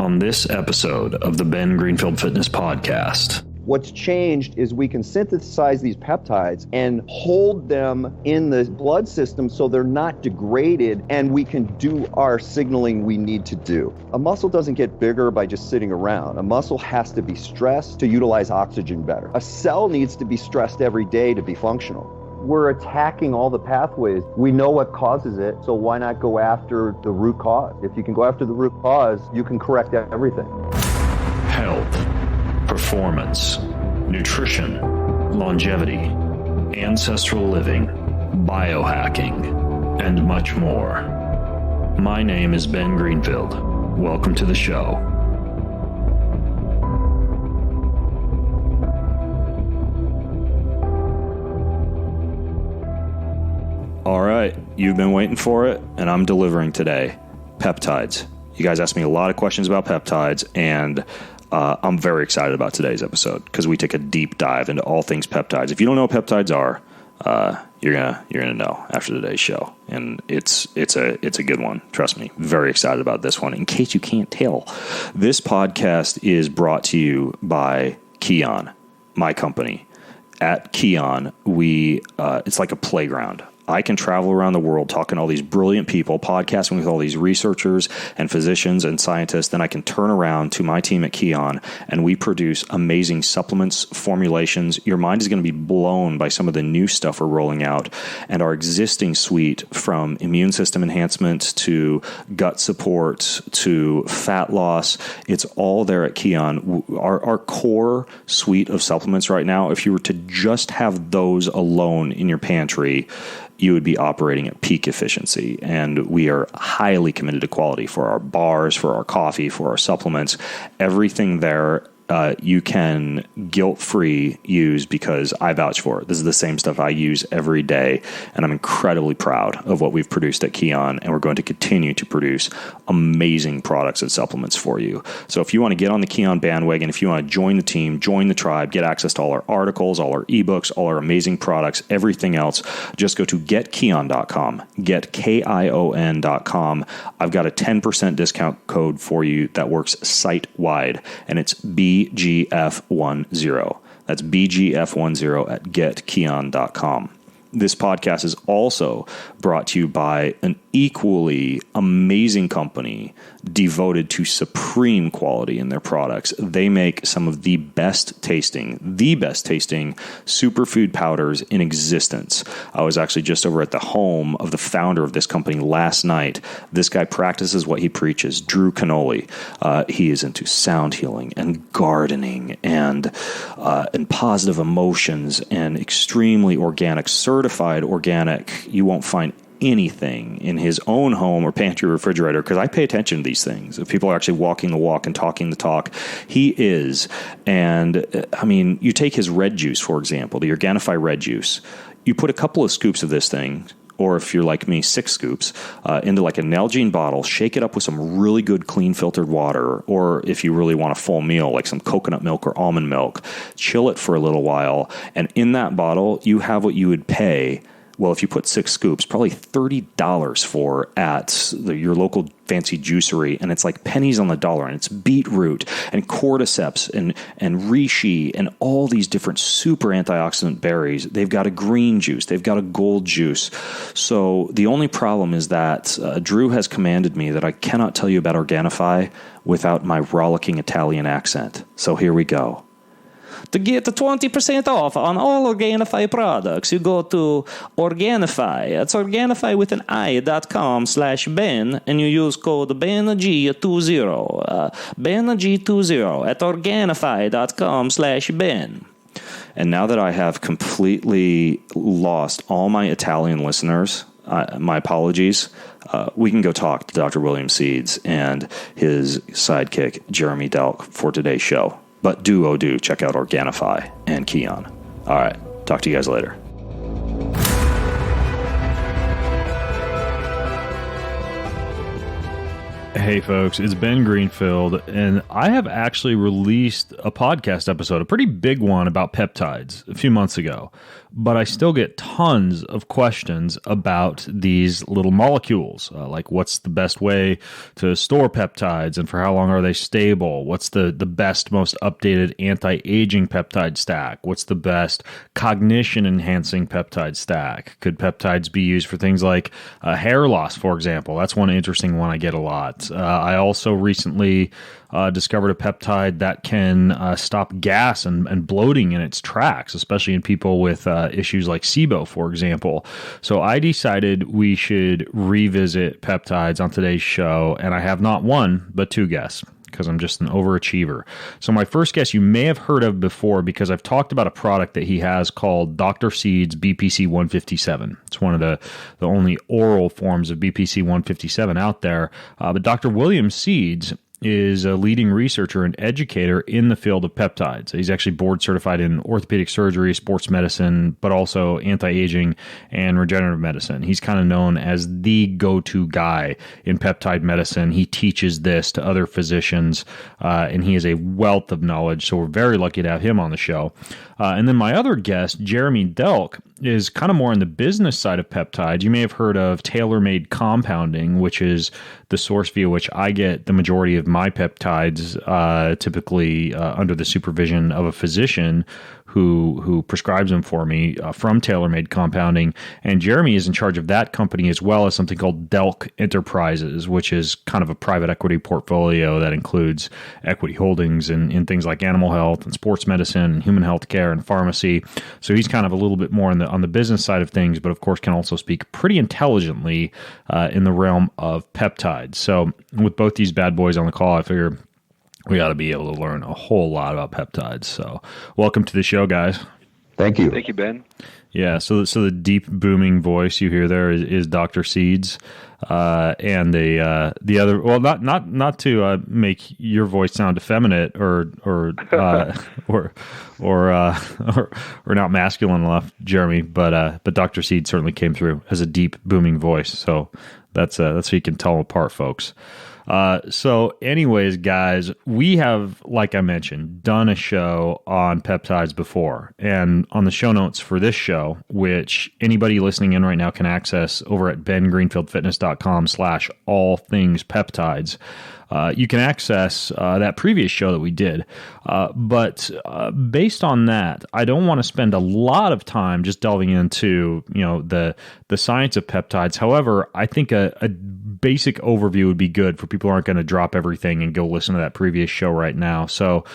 on this episode of the Ben Greenfield Fitness Podcast. What's changed is we can synthesize these peptides and hold them in the blood system so they're not degraded, and we can do our signaling we need to do. A muscle doesn't get bigger by just sitting around. A muscle has to be stressed to utilize oxygen better. A cell needs to be stressed every day to be functional. We're attacking all the pathways. We know what causes it, so why not go after the root cause? If you can go after the root cause, you can correct everything. Health, performance, nutrition, longevity, ancestral living, biohacking, and much more. My name is Ben Greenfield. Welcome to the show. All right, you've been waiting for it, and I'm delivering today. Peptides. You guys asked me a lot of questions about peptides, and I'm very excited about today's episode because we take a deep dive into all things peptides. If you don't know what peptides are, you're gonna know after today's show, and it's a good one. Trust me, very excited about this one. In case you can't tell, this podcast is brought to you by Kion, my company. At Kion, it's like a playground. I can travel around the world talking to all these brilliant people, podcasting with all these researchers and physicians and scientists. Then I can turn around to my team at Kion, and we produce amazing supplements, formulations. Your mind is going to be blown by some of the new stuff we're rolling out, and our existing suite, from immune system enhancement to gut support to fat loss. It's all there at Kion. Our core suite of supplements right now, if you were to just have those alone in your pantry, you would be operating at peak efficiency. And we are highly committed to quality for our bars, for our coffee, for our supplements. Everything there you can guilt-free use because I vouch for it. This is the same stuff I use every day, and I'm incredibly proud of what we've produced at Kion, and we're going to continue to produce amazing products and supplements for you. So if you want to get on the Kion bandwagon, if you want to join the team, join the tribe, get access to all our articles, all our ebooks, all our amazing products, everything else, just go to getkion.com, getkion.com. I've got a 10% discount code for you that works site-wide, and it's BGF10. That's BGF10 at getkion.com. This podcast is also brought to you by an equally amazing company devoted to supreme quality in their products. They make some of the best tasting superfood powders in existence. I was actually just over at the home of the founder of this company last night. This guy practices what he preaches, Drew Canoli. He is into sound healing and gardening and positive emotions and extremely organic, certified organic. You won't find anything in his own home or pantry or refrigerator, because I pay attention to these things. If people are actually walking the walk and talking the talk, he is. And I mean, you take his red juice, for example, the Organifi red juice. You put a couple of scoops of this thing, or if you're like me, 6 scoops, into like a Nalgene bottle, shake it up with some really good clean filtered water, or if you really want a full meal, like some coconut milk or almond milk, chill it for a little while. And in that bottle, you have what you would pay, well, if you put 6 scoops, probably $30 for at your local fancy juicery, and it's like pennies on the dollar, and it's beetroot and cordyceps and reishi and all these different super antioxidant berries. They've got a green juice. They've got a gold juice. So the only problem is that Drew has commanded me that I cannot tell you about Organifi without my rollicking Italian accent. So here we go. To get 20% off on all Organifi products, you go to Organifi. It's Organifi with an i.com/Ben, and you use code BENG20. BENG20 at Organifi.com/Ben. And now that I have completely lost all my Italian listeners, my apologies. We can go talk to Dr. William Seeds and his sidekick, Jeremy Delk, for today's show. But do check out Organifi and Kion. All right, talk to you guys later. Hey folks, it's Ben Greenfield, and I have actually released a podcast episode, a pretty big one about peptides a few months ago, but I still get tons of questions about these little molecules, like what's the best way to store peptides and for how long are they stable? What's the best, most updated anti-aging peptide stack? What's the best cognition-enhancing peptide stack? Could peptides be used for things like hair loss, for example? That's one interesting one I get a lot. I also recently discovered a peptide that can stop gas and bloating in its tracks, especially in people with issues like SIBO, for example. So I decided we should revisit peptides on today's show, and I have not one, but two guests, because I'm just an overachiever. So my first guest you may have heard of before because I've talked about a product that he has called Dr. Seed's BPC 157. It's one of the only oral forms of BPC 157 out there. But Dr. William Seeds is a leading researcher and educator in the field of peptides. He's actually board certified in orthopedic surgery, sports medicine, but also anti-aging and regenerative medicine. He's kind of known as the go-to guy in peptide medicine. He teaches this to other physicians, and he is a wealth of knowledge, so we're very lucky to have him on the show. And then my other guest, Jeremy Delk, is kind of more on the business side of peptides. You may have heard of Tailor Made Compounding, which is the source via which I get the majority of my peptides, typically under the supervision of a physician who prescribes them for me from Tailor Made Compounding. And Jeremy is in charge of that company as well as something called Delk Enterprises, which is kind of a private equity portfolio that includes equity holdings in things like animal health and sports medicine and human health care and pharmacy. So he's kind of a little bit more on the business side of things, but of course can also speak pretty intelligently in the realm of peptides. So with both these bad boys on the call, I figure we ought to be able to learn a whole lot about peptides. So welcome to the show, guys. Thank you. Thank you, Ben. Yeah, so the deep booming voice you hear there is Dr. Seeds, and the other. Well, not to make your voice sound effeminate or not masculine enough, Jeremy. But Dr. Seeds certainly came through as a deep booming voice. So that's how you can tell them apart, folks. So anyways, guys, we have, like I mentioned, done a show on peptides before, and on the show notes for this show, which anybody listening in right now can access over at bengreenfieldfitness.com/all things peptides. You can access that previous show that we did. But based on that, I don't want to spend a lot of time just delving into, the science of peptides. However, I think a basic overview would be good for people who aren't going to drop everything and go listen to that previous show right now. So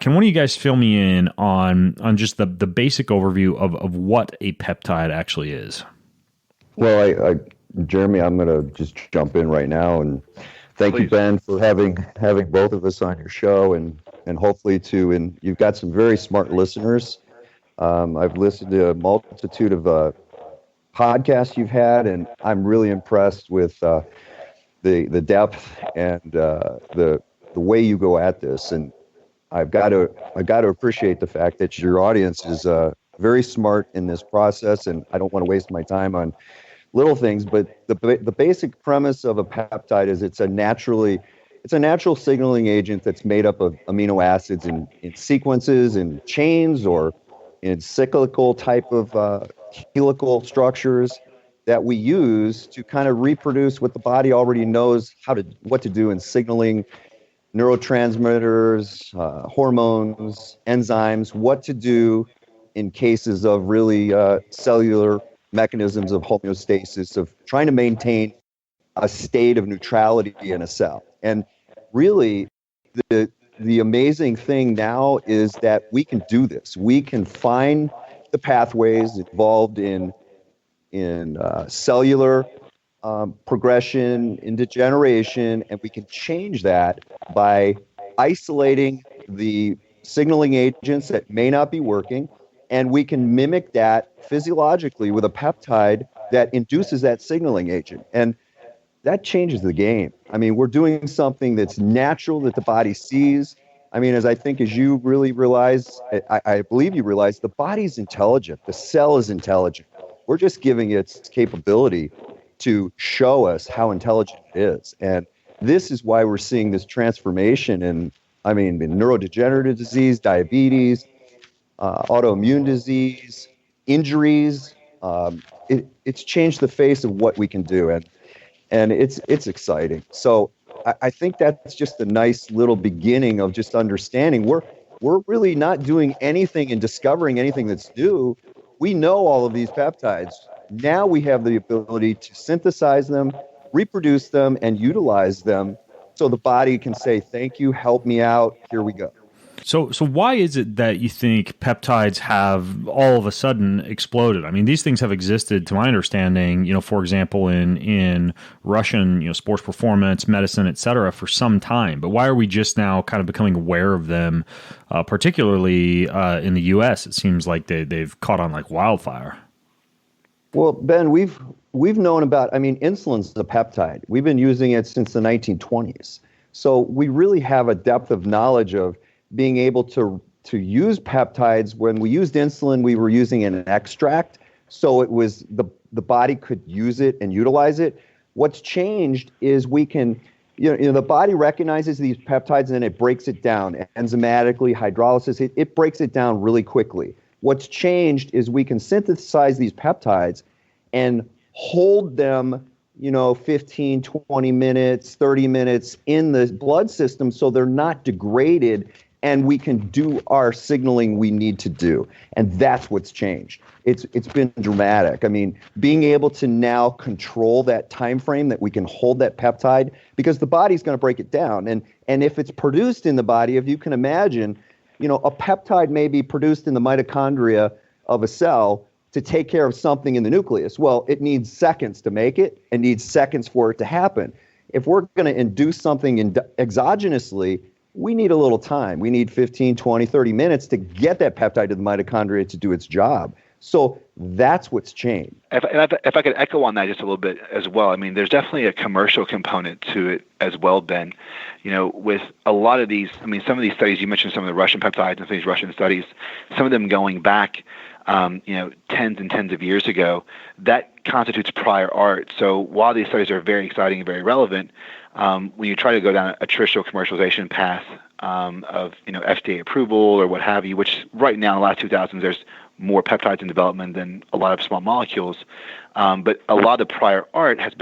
can one of you guys fill me in on just the basic overview of what a peptide actually is? Well, Jeremy, I'm going to just jump in right now and thank you, Ben, for having both of us on your show, and hopefully and you've got some very smart listeners. I've listened to a multitude of podcasts you've had, and I'm really impressed with the depth and the way you go at this. And I've got to appreciate the fact that your audience is very smart in this process, and I don't want to waste my time on little things, but the basic premise of a peptide is it's a natural signaling agent that's made up of amino acids in sequences, in chains, or in cyclical type of helical structures that we use to kind of reproduce what the body already knows what to do in signaling neurotransmitters, hormones, enzymes, what to do in cases of really cellular mechanisms of homeostasis, of trying to maintain a state of neutrality in a cell. And really, the amazing thing now is that we can do this. We can find the pathways involved in cellular progression, in degeneration, and we can change that by isolating the signaling agents that may not be working, and we can mimic that physiologically with a peptide that induces that signaling agent. And that changes the game. I mean, we're doing something that's natural, that the body sees. I mean, as you really realize, I believe you realize, the body's intelligent. The cell is intelligent. We're just giving its capability to show us how intelligent it is. And this is why we're seeing this transformation in neurodegenerative disease, diabetes, autoimmune disease, injuries. It's changed the face of what we can do, and it's exciting. So I think that's just a nice little beginning of just understanding we're really not doing anything and discovering anything that's new. We know all of these peptides. Now we have the ability to synthesize them, reproduce them, and utilize them so the body can say, thank you, help me out, here we go. So why is it that you think peptides have all of a sudden exploded? I mean, these things have existed, to my understanding, for example, in Russian, sports performance, medicine, et cetera, for some time. But why are we just now kind of becoming aware of them, particularly in the U.S.? It seems like they've caught on like wildfire. Well, Ben, we've known about, insulin's a peptide. We've been using it since the 1920s. So we really have a depth of knowledge of being able to use peptides. When we used insulin, we were using an extract, so it was the body could use it and utilize it. What's changed is we can, the body recognizes these peptides and then it breaks it down enzymatically, hydrolysis. It breaks it down really quickly. What's changed is we can synthesize these peptides and hold them 15, 20 minutes, 30 minutes in the blood system so they're not degraded, and we can do our signaling we need to do. And that's what's changed. It's been dramatic. Being able to now control that time frame that we can hold that peptide, because the body's going to break it down. And if it's produced in the body, if you can imagine, a peptide may be produced in the mitochondria of a cell to take care of something in the nucleus. Well, it needs seconds to make it and needs seconds for it to happen. If we're going to induce something exogenously, we need a little time. We need 15, 20, 30 minutes to get that peptide to the mitochondria to do its job. So that's what's changed. If I could echo on that just a little bit as well, there's definitely a commercial component to it as well, Ben. With a lot of these, some of these studies, you mentioned some of the Russian peptides and some of these Russian studies, some of them going back, tens and tens of years ago, that constitutes prior art. So while these studies are very exciting and very relevant, when you try to go down a traditional commercialization path of FDA approval or what have you, which right now in the last 2000s there's more peptides in development than a lot of small molecules, but a lot of the prior art has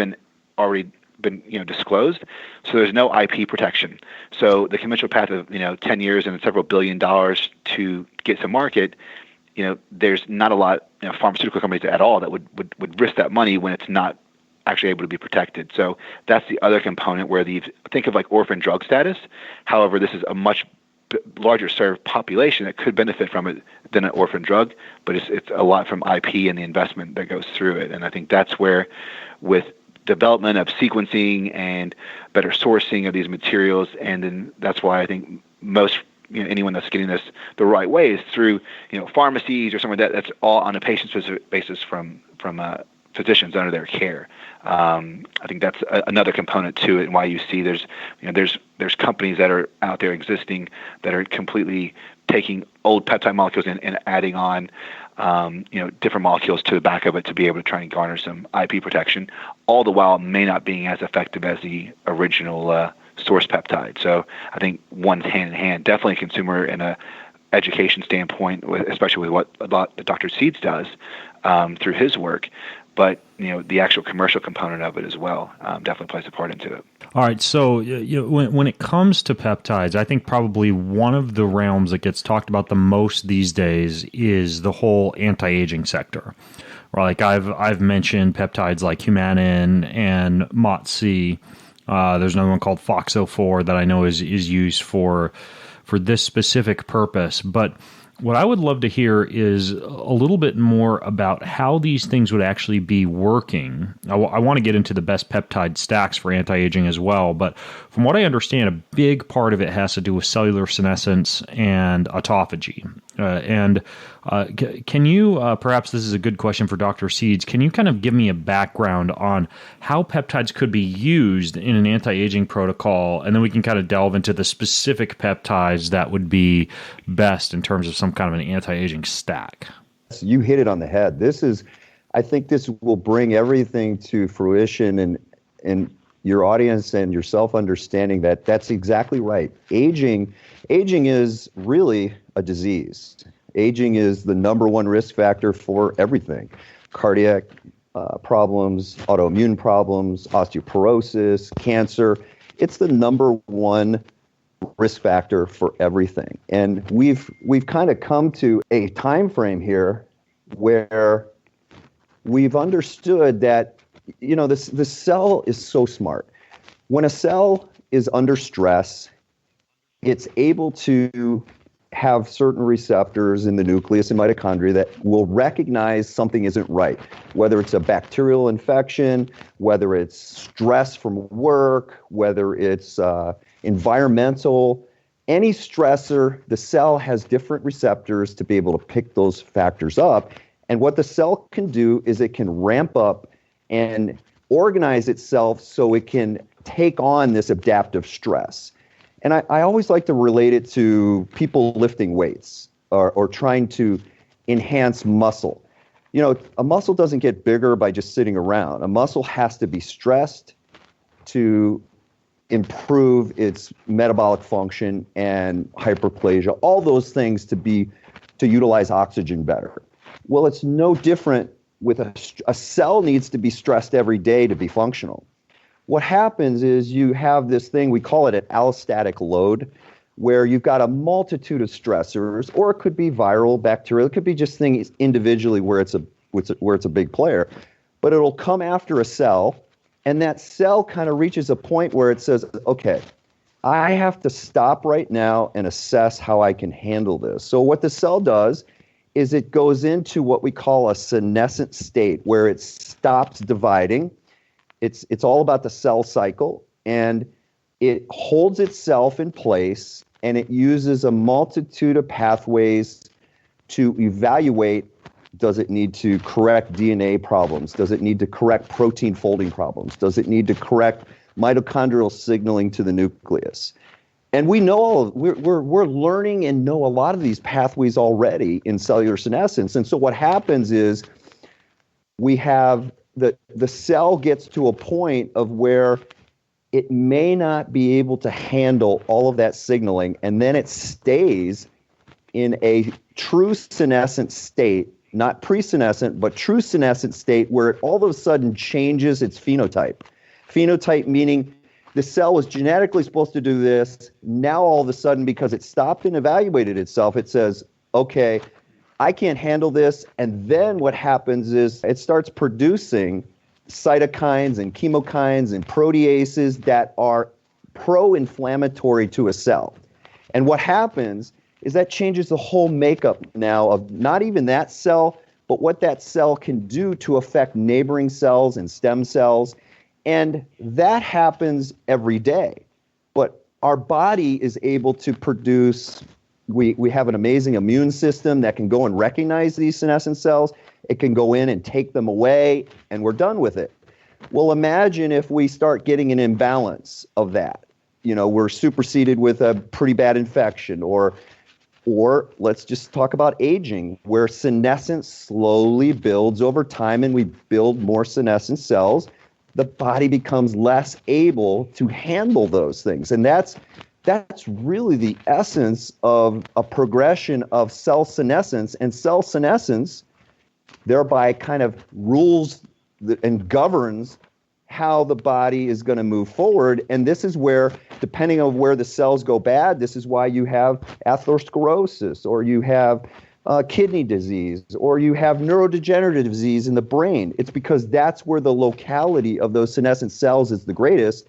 already been disclosed, so there's no IP protection. So the conventional path of 10 years and several $1 billion to get to market, there's not a lot pharmaceutical companies at all that would risk that money when it's not actually able to be protected. So that's the other component where think of like orphan drug status. However, this is a much larger served population that could benefit from it than an orphan drug, but it's a lot from IP and the investment that goes through it. And I think that's where, with development of sequencing and better sourcing of these materials, and then that's why I think most anyone that's getting this the right way is through pharmacies or somewhere that's all on a patient-specific basis from physicians under their care. I think that's another component to it, and why you see there's companies that are out there existing that are completely taking old peptide molecules and adding on different molecules to the back of it to be able to try and garner some IP protection, all the while may not being as effective as the original source peptide. So I think one's hand in hand. Definitely a consumer and a education standpoint, especially with what Dr. Seeds does through his work. But the actual commercial component of it as well definitely plays a part into it. All right, so when it comes to peptides, I think probably one of the realms that gets talked about the most these days is the whole anti-aging sector. Or like I've mentioned peptides like humanin and MOTS-c. There's another one called FOXO4 that I know is used for this specific purpose, but what I would love to hear is a little bit more about how these things would actually be working. I want to get into the best peptide stacks for anti-aging as well, but from what I understand, a big part of it has to do with cellular senescence and autophagy. Can you, perhaps this is a good question for Dr. Seeds, can you kind of give me a background on how peptides could be used in an anti-aging protocol, and then we can kind of delve into the specific peptides that would be best in terms of some kind of an anti-aging stack? You hit it on the head. I think this will bring everything to fruition and your audience and yourself understanding that that's exactly right. Aging is really a disease. Aging is the number one risk factor for everything. Cardiac problems, autoimmune problems, osteoporosis, cancer. It's the number one risk factor for everything. And we've kind of come to a time frame here where we've understood that, the cell is so smart. When a cell is under stress, it's able to have certain receptors in the nucleus and mitochondria that will recognize something isn't right, whether it's a bacterial infection, whether it's stress from work, whether it's environmental, any stressor, the cell has different receptors to be able to pick those factors up. And what the cell can do is it can ramp up and organize itself so it can take on this adaptive stress. And I always like to relate it to people lifting weights or trying to enhance muscle. A muscle doesn't get bigger by just sitting around. A muscle has to be stressed to improve its metabolic function and hyperplasia, all those things to utilize oxygen better. Well, it's no different with a cell needs to be stressed every day to be functional. What happens is you have this thing, we call it an allostatic load, where you've got a multitude of stressors, or it could be viral, bacterial, it could be just things individually where it's a big player. But it'll come after a cell, and that cell kind of reaches a point where it says, okay, I have to stop right now and assess how I can handle this. So what the cell does is it goes into what we call a senescent state, where it stops dividing. It's all about the cell cycle, and it holds itself in place, and it uses a multitude of pathways to evaluate, does it need to correct DNA problems? Does it need to correct protein folding problems? Does it need to correct mitochondrial signaling to the nucleus? And we're learning and know a lot of these pathways already in cellular senescence. And so what happens is we have the cell gets to a point of where it may not be able to handle all of that signaling, and then it stays in a true senescent state, not pre-senescent, but true senescent state, where it all of a sudden changes its phenotype. Phenotype meaning the cell was genetically supposed to do this. Now all of a sudden, because it stopped and evaluated itself, it says, okay, I can't handle this. And then what happens is it starts producing cytokines and chemokines and proteases that are pro-inflammatory to a cell. And what happens is that changes the whole makeup now of not even that cell, but what that cell can do to affect neighboring cells and stem cells. And that happens every day. But our body is able to produce, we have an amazing immune system that can go and recognize these senescent cells. It can go in and take them away, and we're done with it. Well, imagine if we start getting an imbalance of that. We're superseded with a pretty bad infection, or let's just talk about aging, where senescence slowly builds over time and we build more senescent cells. The body becomes less able to handle those things. And that's really the essence of a progression of cell senescence. And cell senescence thereby kind of rules and governs how the body is going to move forward. And this is where, depending on where the cells go bad, this is why you have atherosclerosis, or you have kidney disease, or you have neurodegenerative disease in the brain. It's because that's where the locality of those senescent cells is the greatest,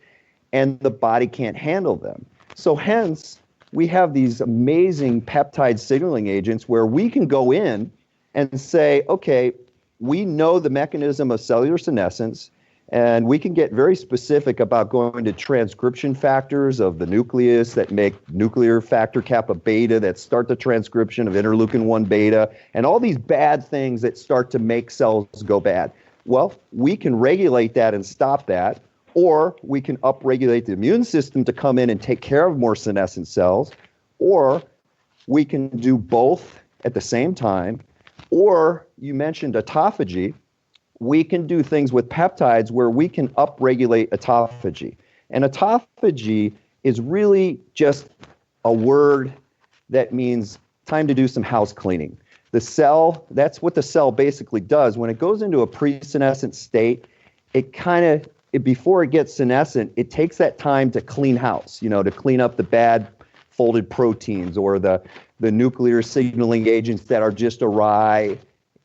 and the body can't handle them. So hence, we have these amazing peptide signaling agents where we can go in and say, okay, we know the mechanism of cellular senescence, and we can get very specific about going to transcription factors of the nucleus that make nuclear factor kappa beta that start the transcription of interleukin-1 beta, and all these bad things that start to make cells go bad. Well, we can regulate that and stop that, or we can upregulate the immune system to come in and take care of more senescent cells, or we can do both at the same time. Or you mentioned autophagy. we can do things with peptides where we can upregulate autophagy. And autophagy is really just a word that means time to do some house cleaning. The cell, that's what the cell basically does. When it goes into a pre-senescent state, before it gets senescent, it takes that time to clean house, to clean up the bad folded proteins or the nuclear signaling agents that are just awry.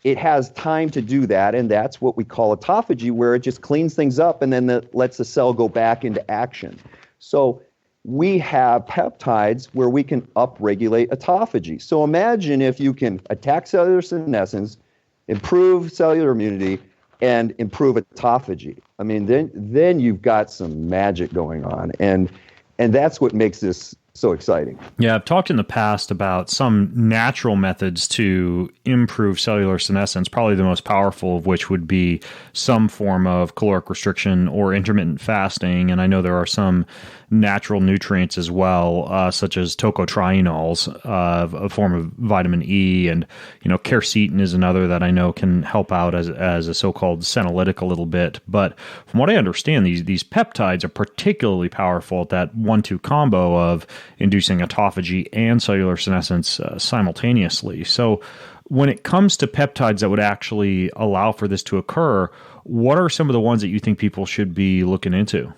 It has time to do that, and that's what we call autophagy, where it just cleans things up and then lets the cell go back into action. So we have peptides where we can upregulate autophagy. So imagine if you can attack cellular senescence, improve cellular immunity, and improve autophagy. I mean, then you've got some magic going on, and that's what makes this so exciting. Yeah, I've talked in the past about some natural methods to improve cellular senescence, probably the most powerful of which would be some form of caloric restriction or intermittent fasting. And I know there are some natural nutrients as well, such as tocotrienols, a form of vitamin E, and quercetin is another that I know can help out as a so-called senolytic a little bit. But from what I understand, these peptides are particularly powerful at that 1-2 combo of inducing autophagy and cellular senescence simultaneously. So when it comes to peptides that would actually allow for this to occur, what are some of the ones that you think people should be looking into?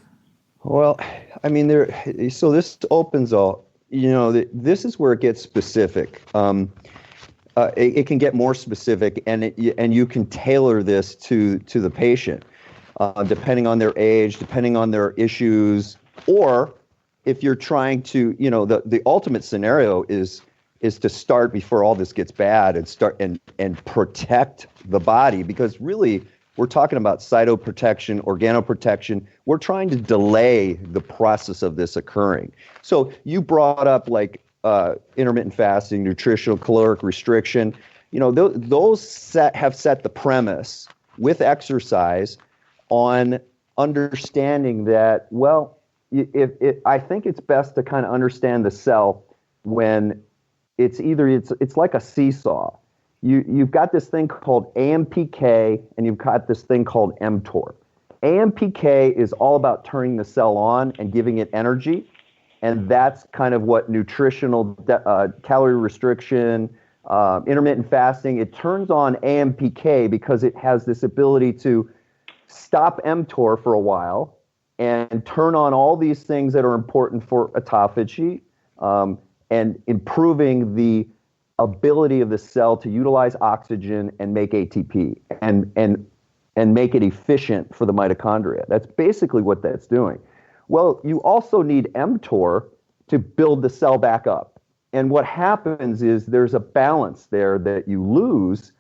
Well, I mean, so this opens up, this is where it gets specific. It can get more specific, and you can tailor this to the patient, depending on their age, depending on their issues, or if you're trying to, the ultimate scenario is to start before all this gets bad and start and protect the body, because really we're talking about cytoprotection, organoprotection. We're trying to delay the process of this occurring. So you brought up intermittent fasting, nutritional caloric restriction. Those have set the premise with exercise on understanding that, well, I think it's best to kind of understand the cell when it's like a seesaw. You've got this thing called AMPK and you've got this thing called mTOR. AMPK is all about turning the cell on and giving it energy, and that's kind of what nutritional calorie restriction, intermittent fasting, it turns on AMPK because it has this ability to stop mTOR for a while and turn on all these things that are important for autophagy, and improving the ability of the cell to utilize oxygen and make ATP and make it efficient for the mitochondria. That's basically what that's doing. Well, you also need mTOR to build the cell back up. And what happens is there's a balance there that you lose,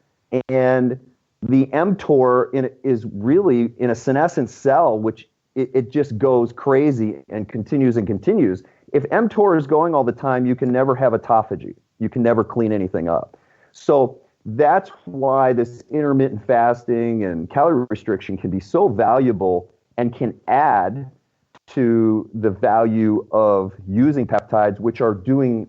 and the mTOR is really in a senescent cell, which it just goes crazy and continues and continues. If mTOR is going all the time, you can never have autophagy. You can never clean anything up. So that's why this intermittent fasting and calorie restriction can be so valuable and can add to the value of using peptides, which are doing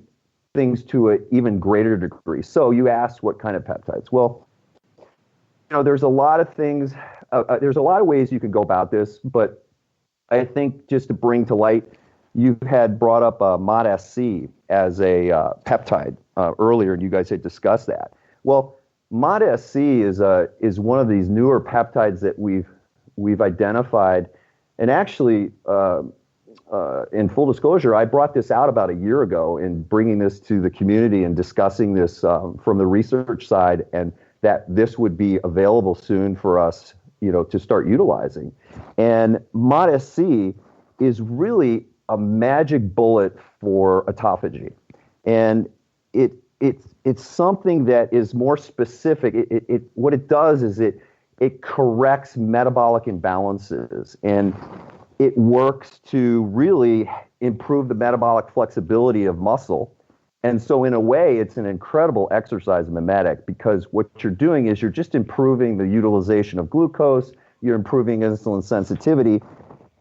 things to an even greater degree. So you asked what kind of peptides. Well, there's a lot of things, there's a lot of ways you could go about this, but I think just to bring to light, you had brought up MOTS-c as a peptide earlier, and you guys had discussed that. Well, ModSC is one of these newer peptides that we've identified, and actually, in full disclosure, I brought this out about a year ago in bringing this to the community and discussing this from the research side, and that this would be available soon for us, to start utilizing. And ModSC is really a magic bullet for autophagy, and it's something that is more specific. What it does is it corrects metabolic imbalances, and it works to really improve the metabolic flexibility of muscle. And so in a way, it's an incredible exercise mimetic, because what you're doing is you're just improving the utilization of glucose, you're improving insulin sensitivity,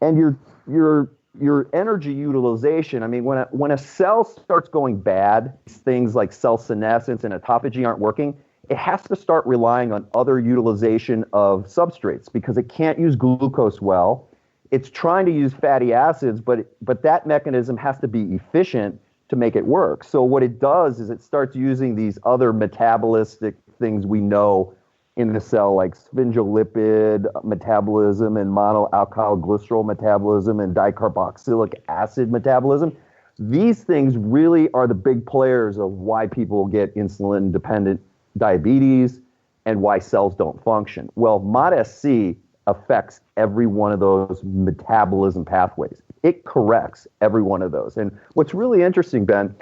and your energy utilization. I mean, when a cell starts going bad, things like cell senescence and autophagy aren't working, it has to start relying on other utilization of substrates because it can't use glucose well. It's trying to use fatty acids, but that mechanism has to be efficient to make it work. So what it does is it starts using these other metabolistic things we know in the cell, like sphingolipid metabolism and monoalkyl glycerol metabolism and dicarboxylic acid metabolism. These things really are the big players of why people get insulin-dependent diabetes and why cells don't function. Well, MOTS-c affects every one of those metabolism pathways. It corrects every one of those. And what's really interesting, Ben,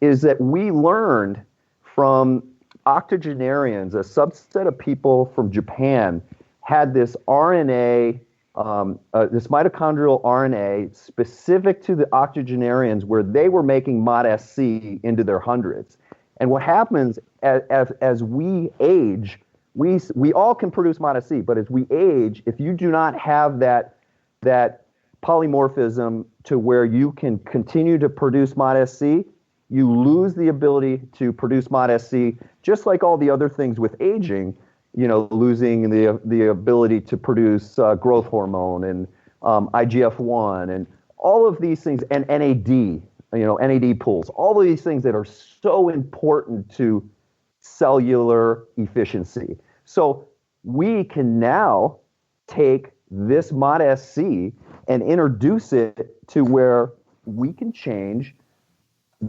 is that we learned from octogenarians, a subset of people from Japan, had this RNA, this mitochondrial RNA specific to the octogenarians where they were making MOTS-c into their hundreds. And what happens as we age, we all can produce MOTS-c, but as we age, if you do not have that polymorphism to where you can continue to produce MOTS-c, you lose the ability to produce MOTS-c, just like all the other things with aging, losing the ability to produce growth hormone and IGF-1 and all of these things, and NAD, NAD pools, all of these things that are so important to cellular efficiency. So we can now take this MOTS-c and introduce it to where we can change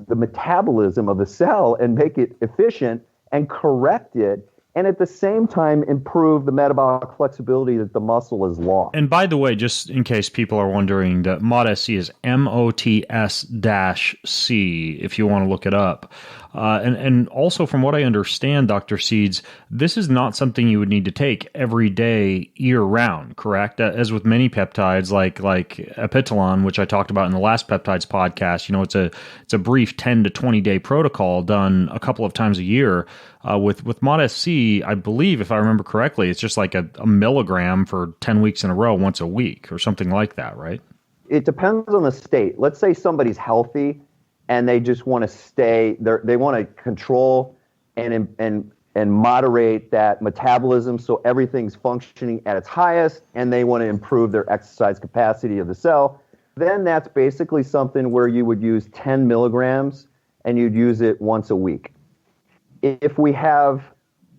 the metabolism of the cell and make it efficient and correct it, and at the same time improve the metabolic flexibility that the muscle has lost. And by the way, just in case people are wondering, that MOTS-c is MOTS-c if you want to look it up. And also, from what I understand, Dr. Seeds, this is not something you would need to take every day, year-round, correct? As with many peptides, like Epitolon, which I talked about in the last Peptides podcast, it's a brief 10 to 20-day protocol done a couple of times a year. With MOTS-c, I believe, if I remember correctly, it's just like a milligram for 10 weeks in a row, once a week, or something like that, right? It depends on the state. Let's say somebody's healthy and they just want to stay there. They want to control and moderate that metabolism so everything's functioning at its highest, and they want to improve their exercise capacity of the cell. Then that's basically something where you would use 10 milligrams and you'd use it once a week. If we have,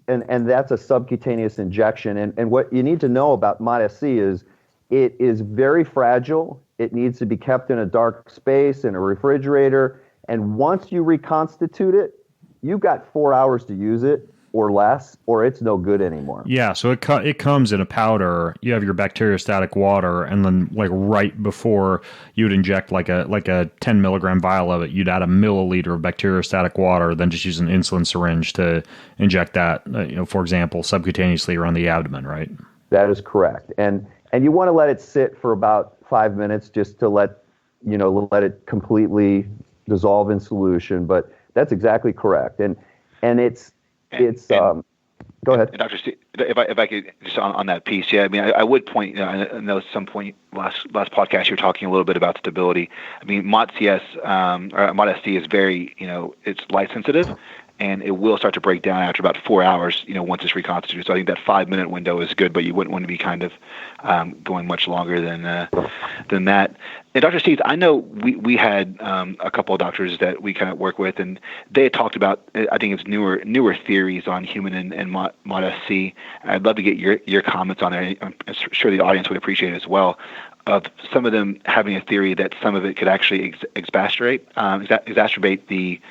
and that's a subcutaneous injection, and what you need to know about MOTS-c is it is very fragile. It needs to be kept in a dark space, in a refrigerator, and once you reconstitute it, you've got 4 hours to use it or less, or it's no good anymore. Yeah, so it comes in a powder. You have your bacteriostatic water, and then like right before you'd inject like a 10 milligram vial of it, you'd add a milliliter of bacteriostatic water, then just use an insulin syringe to inject that, for example, subcutaneously around the abdomen, right? That is correct, and you want to let it sit for about 5 minutes just to let it completely dissolve in solution. But that's exactly correct, and it's go ahead. And Dr. Steve, if I could just on that piece, yeah, I mean, I would point, I know at some point last podcast you were talking a little bit about stability. I mean, MOTS-c is very, it's light sensitive, and it will start to break down after about 4 hours, once it's reconstituted. So I think that 5-minute window is good, but you wouldn't want to be kind of going much longer than that. And Dr. Steve, I know we had a couple of doctors that we kind of work with, and they had talked about, I think it's newer theories on human and MOTS-c. I'd love to get your comments on it. I'm sure the audience would appreciate it as well. Of some of them having a theory that some of it could actually exacerbate the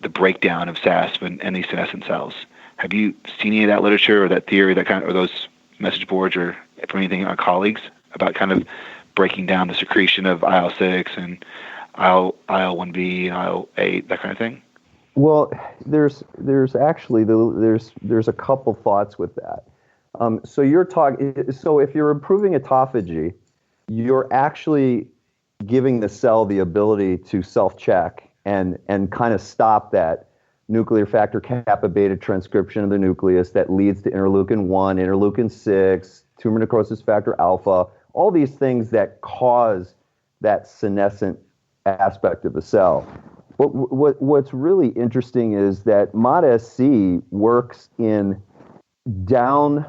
breakdown of SASP and these senescent cells. Have you seen any of that literature or that theory, or those message boards, or from anything on colleagues about kind of breaking down the secretion of IL-6 and IL-1B and IL-8, that kind of thing? Well, there's actually there's a couple thoughts with that. So if you're improving autophagy, you're actually giving the cell the ability to self-check and kind of stop that nuclear factor kappa beta transcription of the nucleus that leads to interleukin 1, interleukin 6, tumor necrosis factor alpha, all these things that cause that senescent aspect of the cell. What's really interesting is that MOTS-c works in down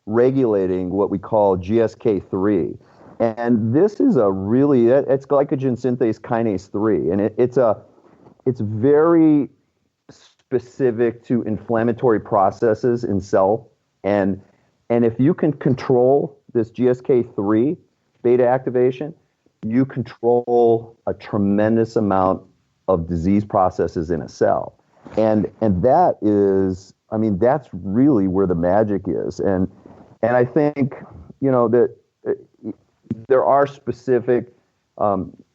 regulating what we call GSK3. And this is it's glycogen synthase kinase 3. And it's very specific to inflammatory processes in cell. And if you can control this GSK3 beta activation, you control a tremendous amount of disease processes in a cell. And that is, that's really where the magic is. And I think, that there are specific,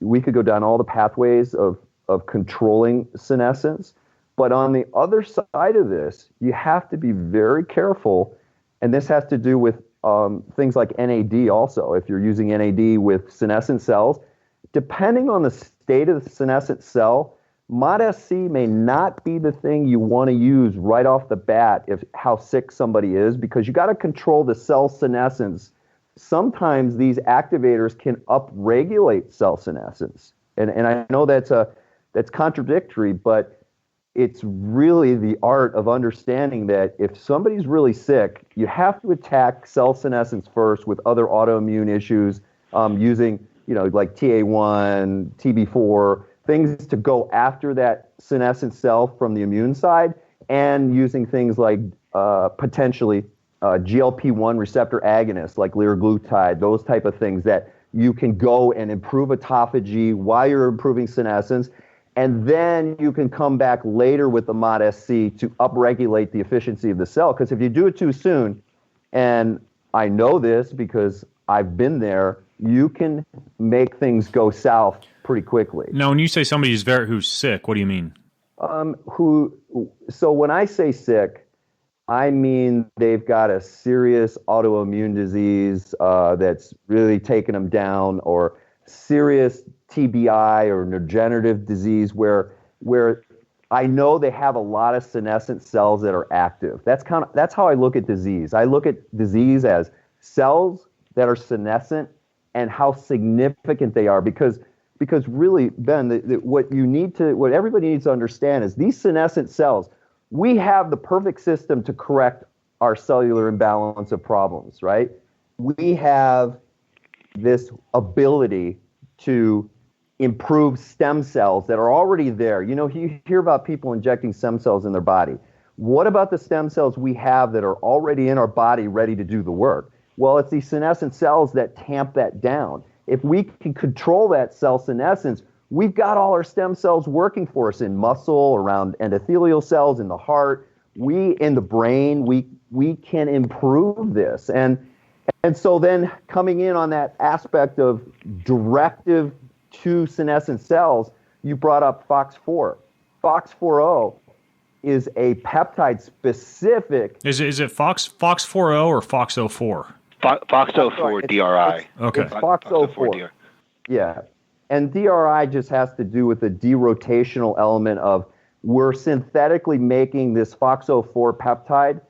we could go down all the pathways of controlling senescence. But on the other side of this, you have to be very careful. And this has to do with things like NAD also. If you're using NAD with senescent cells, depending on the state of the senescent cell, MOTS-c may not be the thing you want to use right off the bat if how sick somebody is, because you got to control the cell senescence. Sometimes these activators can upregulate cell senescence. And I know that's contradictory, but it's really the art of understanding that if somebody's really sick, you have to attack cell senescence first with other autoimmune issues, using, like TA1, TB4, things to go after that senescent cell from the immune side, and using things like potentially GLP-1 receptor agonists like liraglutide, those type of things that you can go and improve autophagy while you're improving senescence. And then you can come back later with the MOTS-c to upregulate the efficiency of the cell. Because if you do it too soon, and I know this because I've been there, you can make things go south pretty quickly. Now, when you say somebody who's sick, what do you mean? So when I say sick, I mean they've got a serious autoimmune disease that's really taken them down, or serious TBI or neurodegenerative disease where I know they have a lot of senescent cells that are active. That's how I look at disease. I look at disease as cells that are senescent and how significant they are, because really, Ben, what everybody needs to understand is these senescent cells, we have the perfect system to correct our cellular imbalance of problems, right? We have this ability to improve stem cells that are already there. You hear about people injecting stem cells in their body. What about the stem cells we have that are already in our body ready to do the work? Well, it's these senescent cells that tamp that down. If we can control that cell senescence, we've got all our stem cells working for us in muscle, around endothelial cells, in the heart, in the brain. We can improve this. And so then coming in on that aspect of directive to senescent cells, you brought up FOX4. FOX4O is a peptide specific. Is it FOX4O or FOXO4? FOXO4 DRI. Okay. It's FOXO4. Yeah. And DRI just has to do with the derotational element of we're synthetically making this FOXO4 peptide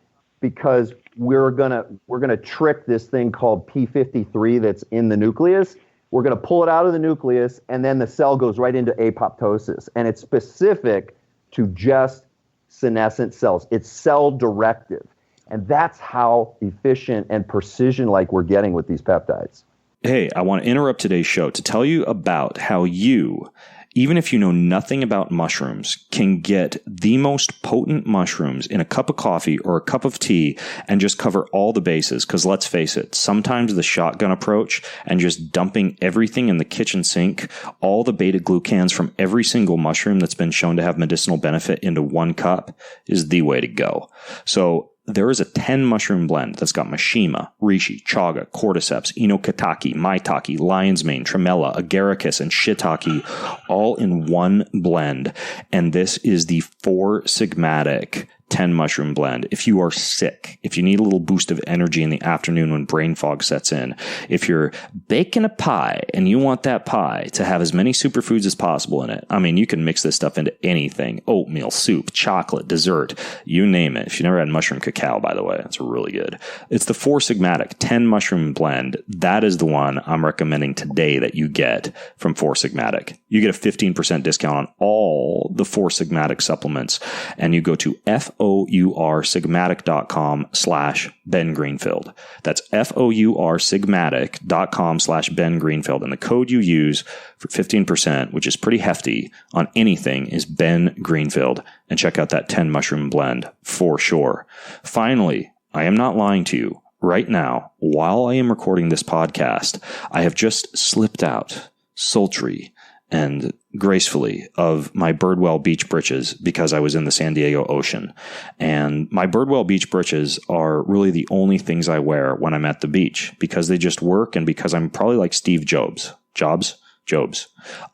because we're gonna trick this thing called P53 that's in the nucleus. We're gonna pull it out of the nucleus, and then the cell goes right into apoptosis. And it's specific to just senescent cells. It's cell directive. And that's how efficient and precision-like we're getting with these peptides. Hey, I want to interrupt today's show to tell you about how you, even if you know nothing about mushrooms, can get the most potent mushrooms in a cup of coffee or a cup of tea and just cover all the bases. Because let's face it, sometimes the shotgun approach and just dumping everything in the kitchen sink, all the beta-glucans from every single mushroom that's been shown to have medicinal benefit into one cup is the way to go. So there is a 10 mushroom blend that's got Mishima, Reishi, Chaga, Cordyceps, Inokataki, Maitake, Lion's Mane, Tremella, Agaricus, and Shiitake all in one blend. And this is the 4 sigmatic 10 mushroom blend. If you are sick, if you need a little boost of energy in the afternoon when brain fog sets in, if you're baking a pie and you want that pie to have as many superfoods as possible in it, I mean, you can mix this stuff into anything: oatmeal, soup, chocolate, dessert, you name it. If you never had mushroom cacao, by the way, it's really good. It's the Four Sigmatic 10 mushroom blend. That is the one I'm recommending today that you get from Four Sigmatic. You get a 15% discount on all the Four Sigmatic supplements, and you go to foursigmatic.com/Ben Greenfield. That's foursigmatic.com/Ben Greenfield. And the code you use for 15%, which is pretty hefty on anything, is Ben Greenfield. And check out that 10 mushroom blend for sure. Finally, I am not lying to you. Right now, while I am recording this podcast, I have just slipped out, sultry and gracefully, of my Birdwell beach breeches because I was in the San Diego Ocean. And my Birdwell beach breeches are really the only things I wear when I'm at the beach because they just work, and because I'm probably like Steve Jobs.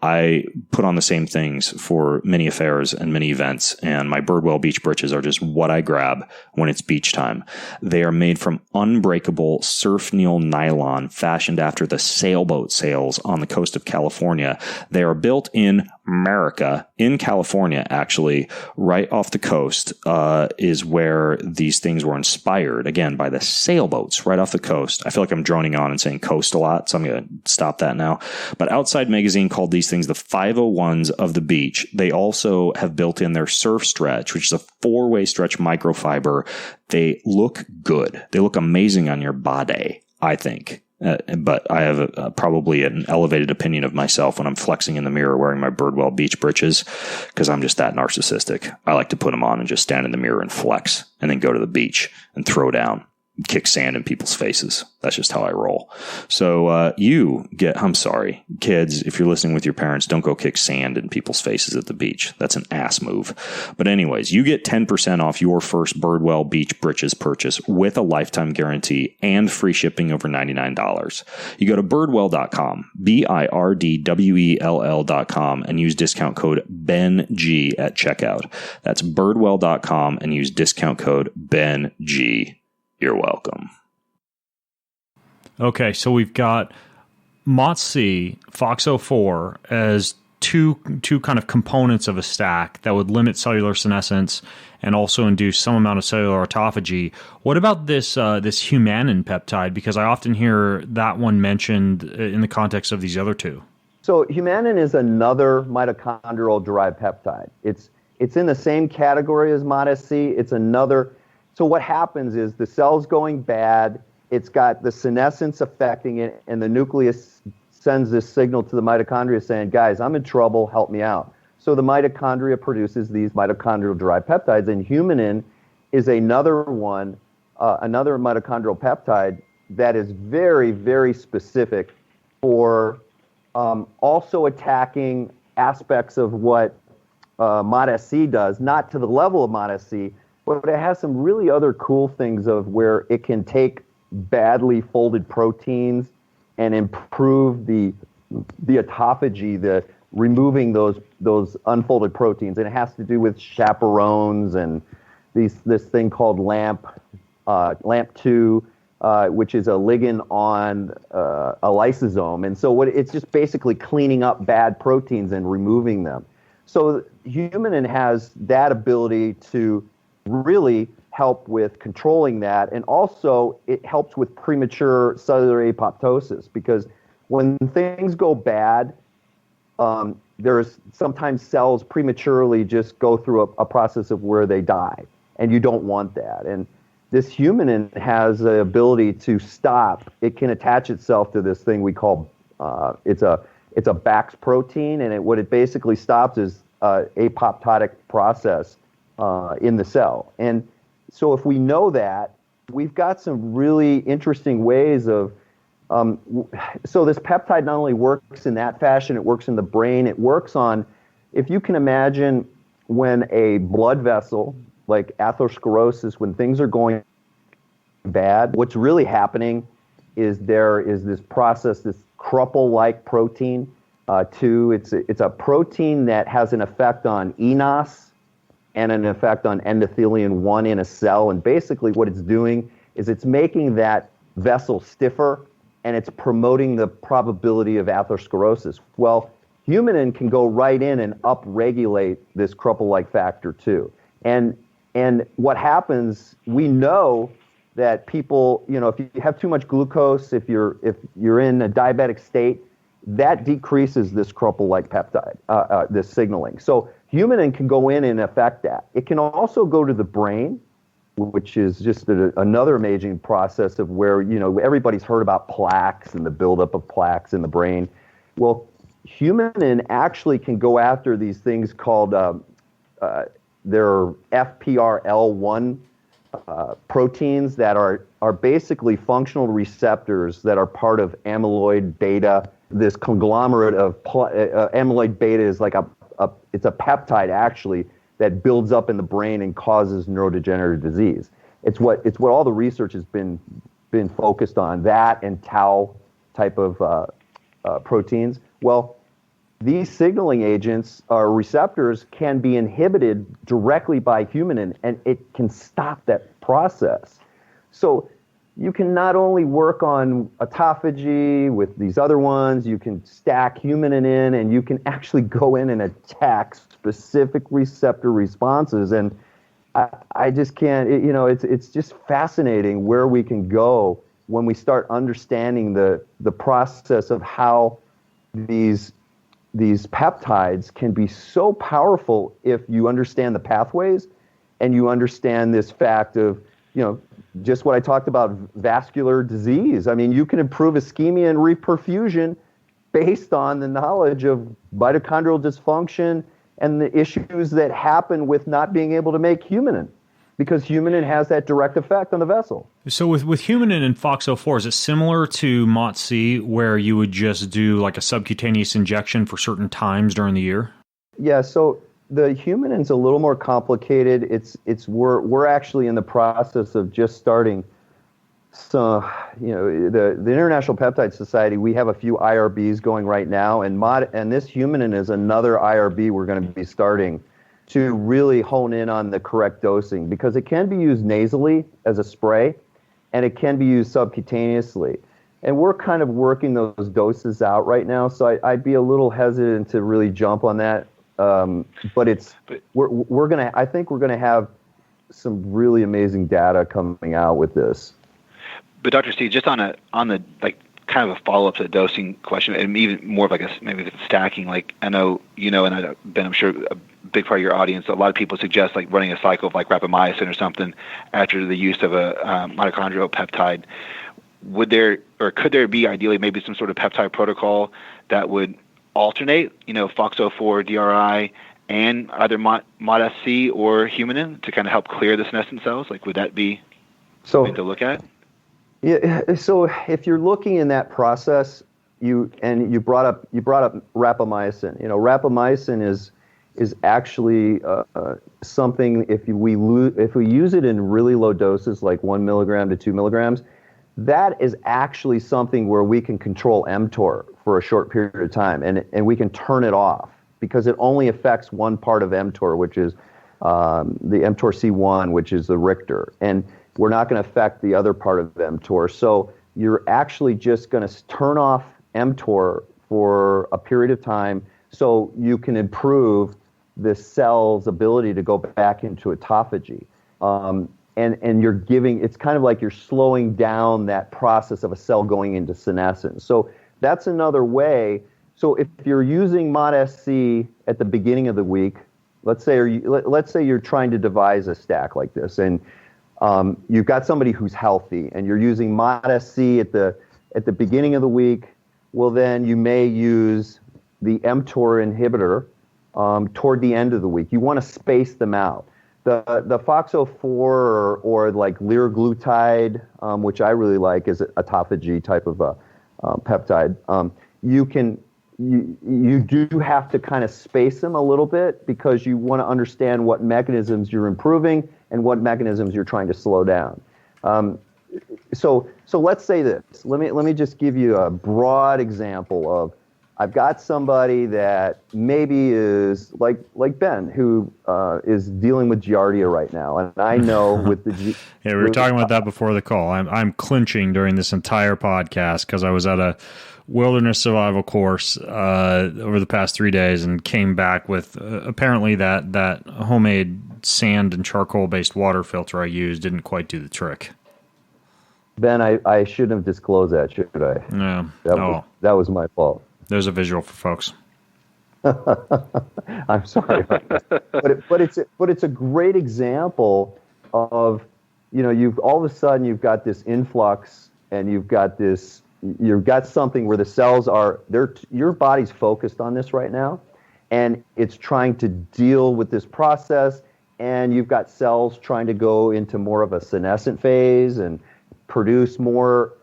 I put on the same things for many affairs and many events, and my Birdwell beach breeches are just what I grab when it's beach time. They are made from unbreakable surf needle nylon fashioned after the sailboat sails on the coast of California. They are built in America, in California, actually, right off the coast is where these things were inspired, again, by the sailboats right off the coast. I feel like I'm droning on and saying coast a lot, so I'm going to stop that now. But Outside Magazine called these things the 501s of the beach. They also have built in their surf stretch, which is a 4-way stretch microfiber. They look good. They look amazing on your body, I think. But I have probably an elevated opinion of myself when I'm flexing in the mirror wearing my Birdwell beach breeches because I'm just that narcissistic. I like to put them on and just stand in the mirror and flex and then go to the beach and throw down, kick sand in people's faces. That's just how I roll. So I'm sorry, kids, if you're listening with your parents, don't go kick sand in people's faces at the beach. That's an ass move. But anyways, you get 10% off your first Birdwell beach breeches purchase with a lifetime guarantee and free shipping over $99. You go to birdwell.com, birdwell.com, and use discount code BENG at checkout. That's birdwell.com and use discount code BENG. You're welcome. Okay, so we've got MOTS-c, FOXO4 as two kind of components of a stack that would limit cellular senescence and also induce some amount of cellular autophagy. What about this humanin peptide? Because I often hear that one mentioned in the context of these other two. So humanin is another mitochondrial-derived peptide. It's in the same category as MOTS-c. It's another. So what happens is the cell's going bad. It's got the senescence affecting it, and the nucleus sends this signal to the mitochondria saying, guys, I'm in trouble, help me out. So the mitochondria produces these mitochondrial-derived peptides, and humanin is another one, another mitochondrial peptide that is very, very specific for also attacking aspects of what MOTS-c does, not to the level of MOTS-c, but it has some really other cool things of where it can take badly folded proteins and improve the autophagy, the removing those unfolded proteins. And it has to do with chaperones and this thing called LAMP2, which is a ligand on a lysosome. And so it's just basically cleaning up bad proteins and removing them. So humanin has that ability to really help with controlling that, and also it helps with premature cellular apoptosis, because when things go bad, there's sometimes cells prematurely just go through a process of where they die, and you don't want that. And this humanin has the ability to stop. It can attach itself to this thing we call it's a Bax protein, and what it basically stops is apoptotic process in the cell. And so if we know that, we've got some really interesting ways of, so this peptide not only works in that fashion, it works in the brain, it works on, if you can imagine when a blood vessel, like atherosclerosis, when things are going bad, what's really happening is there is this process, this Kruppel-like protein, it's a protein that has an effect on enos, and an effect on endothelin 1 in a cell. And basically what it's doing is it's making that vessel stiffer, and it's promoting the probability of atherosclerosis. Well, humanin can go right in and upregulate this Krupple-like factor too. And what happens, we know that people, if you have too much glucose, if you're in a diabetic state, that decreases this Krupple-like peptide, this signaling. So humanin can go in and affect that. It can also go to the brain, which is just another amazing process of where, everybody's heard about plaques and the buildup of plaques in the brain. Well, humanin actually can go after these things called, they're FPRL1 proteins that are basically functional receptors that are part of amyloid beta. This conglomerate of amyloid beta is like it's a peptide actually that builds up in the brain and causes neurodegenerative disease. It's what all the research has been focused on, that and tau type of proteins. Well, these signaling agents or receptors can be inhibited directly by humanin, and it can stop that process. So you can not only work on autophagy with these other ones, you can stack humanin in, and you can actually go in and attack specific receptor responses. And I just can't, it's just fascinating where we can go when we start understanding the process of how these peptides can be so powerful if you understand the pathways and you understand this fact of, just what I talked about, vascular disease. I mean, you can improve ischemia and reperfusion based on the knowledge of mitochondrial dysfunction and the issues that happen with not being able to make humanin, because humanin has that direct effect on the vessel. So with humanin and FOXO4, is it similar to MOTS-c where you would just do like a subcutaneous injection for certain times during the year? Yeah, so the humanin's a little more complicated. We're actually in the process of just starting. So, the International Peptide Society, we have a few IRBs going right now, and this humanin is another IRB we're going to be starting to really hone in on the correct dosing, because it can be used nasally as a spray, and it can be used subcutaneously. And we're kind of working those doses out right now, so I'd be a little hesitant to really jump on that. But I think we're gonna have some really amazing data coming out with this. But Dr. Steve, just on the kind of a follow-up to the dosing question, and even more of maybe stacking, I know and I've been, I'm sure, a big part of your audience, a lot of people suggest running a cycle of rapamycin or something after the use of a mitochondrial peptide. Could there be ideally maybe some sort of peptide protocol that would alternate, FOXO4 DRI and either MOTS-c or humanin to kind of help clear the senescent cells? Would that be something to look at? Yeah. So if you're looking in that process, you brought up rapamycin. Rapamycin is actually something. If we use it in really low doses, like 1 milligram to 2 milligrams, that is actually something where we can control mTOR for a short period of time, and we can turn it off because it only affects one part of mTOR, which is the mTORC1, which is the Richter, and we're not going to affect the other part of mTOR. So you're actually just going to turn off mTOR for a period of time so you can improve the cell's ability to go back into autophagy. And you're it's kind of like you're slowing down that process of a cell going into senescence. So that's another way. So if you're using ModSC at the beginning of the week, let's say you're trying to devise a stack like this, and you've got somebody who's healthy, and you're using ModSC at the beginning of the week. Well, then you may use the mTOR inhibitor toward the end of the week. You want to space them out. The FOXO4 or like liraglutide, which I really like, is autophagy type of a peptide. You do have to kind of space them a little bit because you want to understand what mechanisms you're improving and what mechanisms you're trying to slow down. So let's say this. Let me just give you a broad example of I've got somebody that maybe is like Ben, who is dealing with giardia right now, and I know with the yeah, we were talking about that before the call. I'm clinching during this entire podcast because I was at a wilderness survival course over the past 3 days and came back with apparently that homemade sand and charcoal based water filter I used didn't quite do the trick. Ben, I shouldn't have disclosed that, should I? No. That was my fault. There's a visual for folks. I'm sorry about that. But it's a great example of, you've all of a sudden you've got this influx and you've got something where the cells your body's focused on this right now, and it's trying to deal with this process, and you've got cells trying to go into more of a senescent phase and produce more,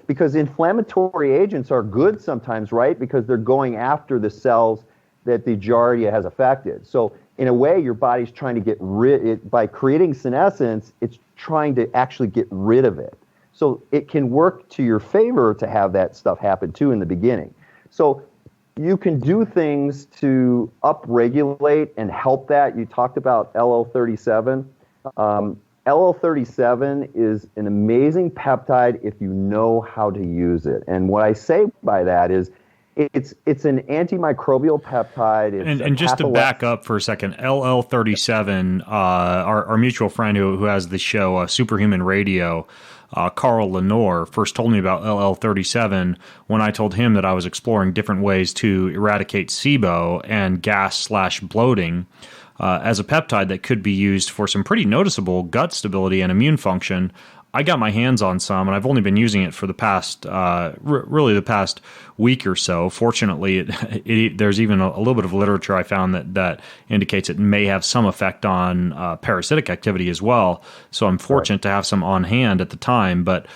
because inflammatory agents are good sometimes, right? Because they're going after the cells that the giardia has affected. So in a way, your body's trying to get rid, by creating senescence, it's trying to actually get rid of it. So it can work to your favor to have that stuff happen too in the beginning. So you can do things to upregulate and help that. You talked about LL37. LL37 is an amazing peptide if you know how to use it. And what I say by that is it's an antimicrobial peptide. And just to back up for a second, LL37, our mutual friend who has the show Superhuman Radio, Carl Lenore, first told me about LL37 when I told him that I was exploring different ways to eradicate SIBO and gas/bloating. As a peptide that could be used for some pretty noticeable gut stability and immune function. I got my hands on some, and I've only been using it for the past, really the past week or so. Fortunately, there's even a little bit of literature I found that indicates it may have some effect on parasitic activity as well. So I'm fortunate to have some on hand at the time. But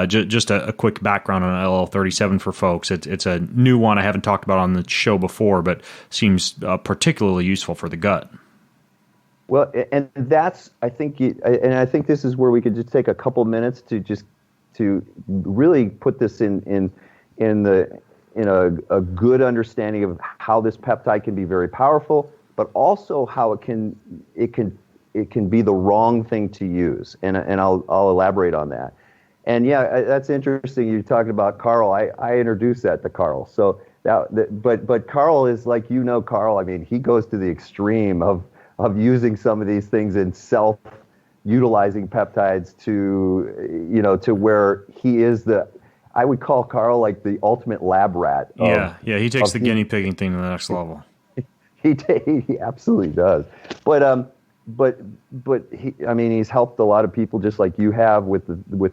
just a quick background on LL37 for folks. It's a new one I haven't talked about on the show before, but seems particularly useful for the gut. Well, and that's, I think this is where we could just take a couple minutes to really put this in a good understanding of how this peptide can be very powerful, but also how it can be the wrong thing to use, and I'll elaborate on that. And yeah, that's interesting. You're talking about Carl. I introduced that to Carl. So but Carl is like, Carl. I mean, he goes to the extreme of using some of these things in self-utilizing peptides to where he is I would call Carl like the ultimate lab rat. Yeah, he takes the guinea pigging thing to the next level. He absolutely does. But he's helped a lot of people just like you have with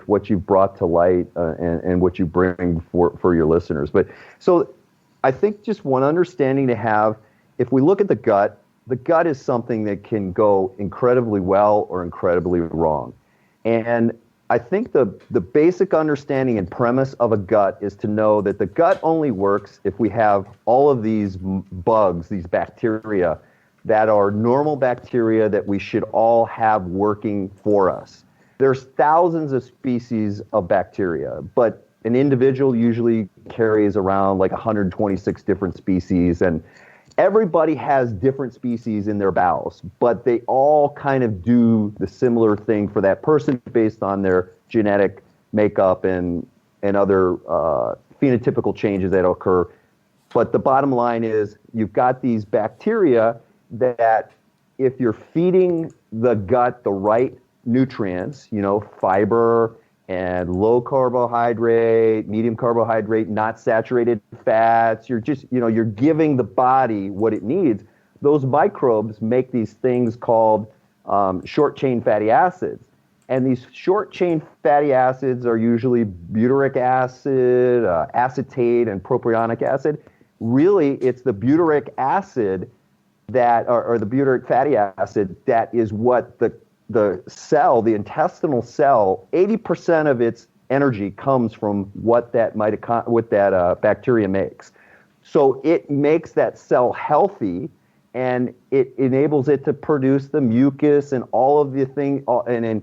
what you've brought to light and what you bring for your listeners. But so I think just one understanding to have, if we look at the gut is something that can go incredibly well or incredibly wrong. And I think the basic understanding and premise of a gut is to know that the gut only works if we have all of these bugs, these bacteria, that are normal bacteria that we should all have working for us. There's thousands of species of bacteria, but an individual usually carries around like 126 different species, and everybody has different species in their bowels, but they all kind of do the similar thing for that person based on their genetic makeup and other phenotypical changes that occur. But the bottom line is you've got these bacteria that if you're feeding the gut the right nutrients, fiber and low carbohydrate, medium carbohydrate, not saturated fats. You're just, you're giving the body what it needs. Those microbes make these things called short chain fatty acids. And these short chain fatty acids are usually butyric acid, acetate, and propionic acid. Really, it's the butyric acid or the butyric fatty acid that is what the cell, the intestinal cell, 80% of its energy comes from what that bacteria makes. So it makes that cell healthy, and it enables it to produce the mucus and all of the thing, and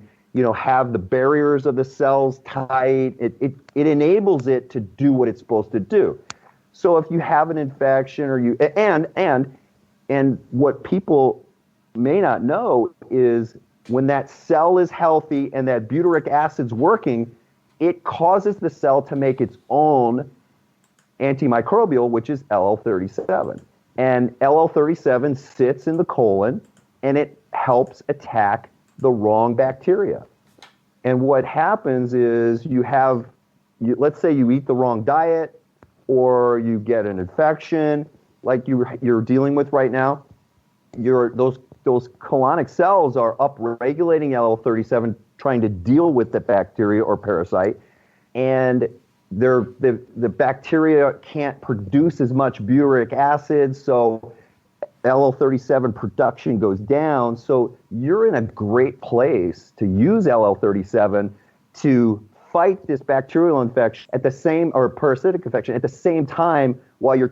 have the barriers of the cells tight. It enables it to do what it's supposed to do. So if you have an infection or you and what people may not know is when that cell is healthy and that butyric acid's working, it causes the cell to make its own antimicrobial, which is LL37. And LL37 sits in the colon and it helps attack the wrong bacteria. And what happens is let's say you eat the wrong diet or you get an infection like you're dealing with right now. Those colonic cells are upregulating LL37, trying to deal with the bacteria or parasite, and the bacteria can't produce as much butyric acid, so LL37 production goes down. So you're in a great place to use LL37 to fight this bacterial infection or parasitic infection at the same time while you're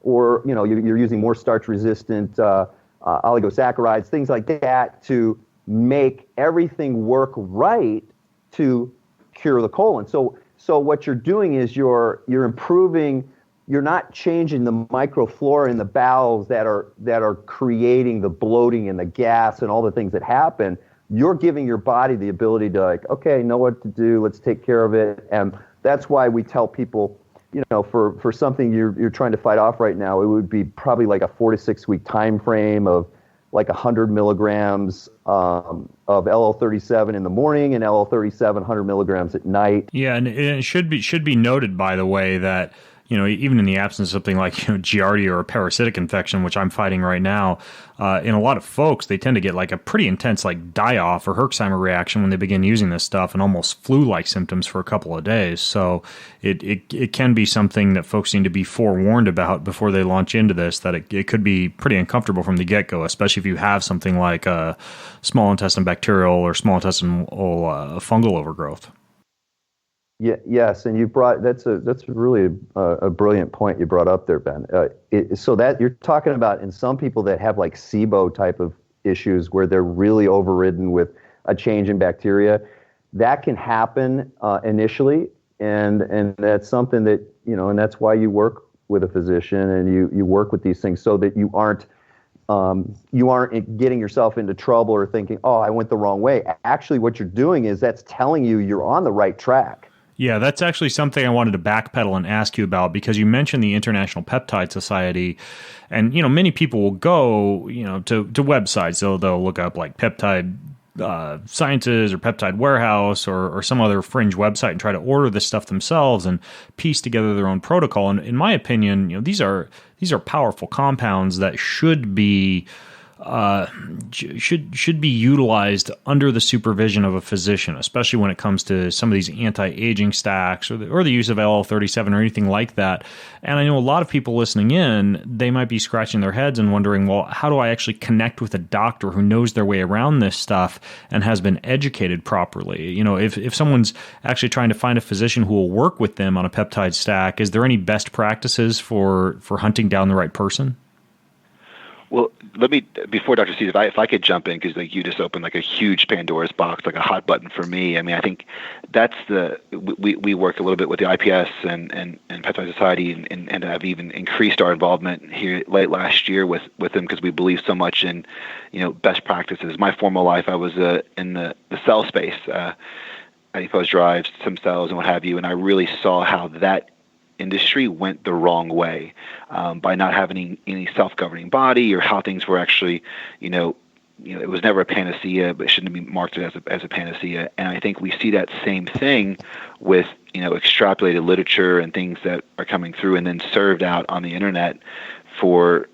you're using more starch-resistant oligosaccharides, things like that, to make everything work right to cure the colon. So what you're doing is you're improving. You're not changing the microflora in the bowels that are creating the bloating and the gas and all the things that happen. You're giving your body the ability to okay, know what to do. Let's take care of it. And that's why we tell people, for something you're trying to fight off right now, it would be probably like a 4 to 6 week time frame of like 100 milligrams of LL37 in the morning and LL37 100 milligrams at night. Yeah, and it should be noted, by the way, that even in the absence of something like Giardia or a parasitic infection, which I'm fighting right now, in a lot of folks, they tend to get like a pretty intense like die-off or Herxheimer reaction when they begin using this stuff, and almost flu-like symptoms for a couple of days. So it can be something that folks need to be forewarned about before they launch into this, that it could be pretty uncomfortable from the get-go, especially if you have something like a small intestine bacterial or small intestinal fungal overgrowth. Yeah, yes, and that's really a brilliant point you brought up there, Ben. So that you're talking about in some people that have like SIBO type of issues where they're really overridden with a change in bacteria, that can happen initially, and that's something that and that's why you work with a physician and you work with these things so that you aren't getting yourself into trouble or thinking, oh, I went the wrong way. Actually, what you're doing is that's telling you you're on the right track. Yeah, that's actually something I wanted to backpedal and ask you about, because you mentioned the International Peptide Society, and many people will go to websites. They'll look up like Peptide Sciences or Peptide Warehouse or some other fringe website and try to order this stuff themselves and piece together their own protocol. And in my opinion, these are powerful compounds that should be utilized under the supervision of a physician, especially when it comes to some of these anti-aging stacks or the use of LL37 or anything like that. And I know a lot of people listening in, they might be scratching their heads and wondering, well, how do I actually connect with a doctor who knows their way around this stuff and has been educated properly? If someone's actually trying to find a physician who will work with them on a peptide stack, is there any best practices for hunting down the right person? Well, before Dr. Seeds, if I could jump in, because you just opened like a huge Pandora's box, like a hot button for me. I mean, I think that's we work a little bit with the IPS and Peptide Society and have even increased our involvement here late last year with them because we believe so much in, best practices. My former life, I was in the cell space, adipose drives, stem cells, and what have you, and I really saw how that industry went the wrong way by not having any self-governing body, or how things were actually, it was never a panacea, but it shouldn't be marketed as a panacea. And I think we see that same thing with extrapolated literature and things that are coming through and then served out on the internet for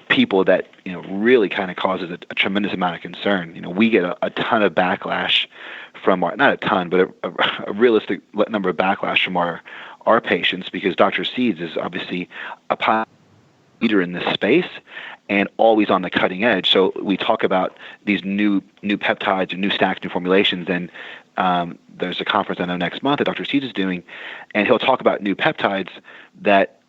people that really kind of causes a tremendous amount of concern. We get a ton of backlash from not a ton, but a realistic number of backlash from our patients, because Dr. Seeds is obviously a leader in this space and always on the cutting edge. So we talk about these new peptides and new stacks, new formulations, and there's a conference I know next month that Dr. Seeds is doing, and he'll talk about new peptides that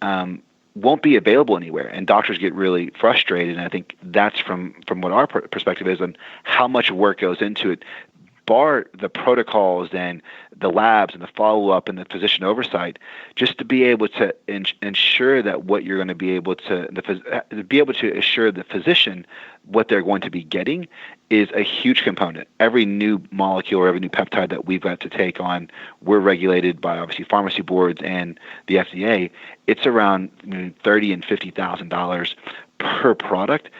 won't be available anywhere, and doctors get really frustrated. And I think that's from what our perspective is on how much work goes into it, bar the protocols and the labs and the follow-up and the physician oversight, just to be able to ensure that what you're going to be able to assure the physician what they're going to be getting is a huge component. Every new molecule or every new peptide that we've got to take on, we're regulated by obviously pharmacy boards and the FDA. It's around $30,000 and $50,000 per product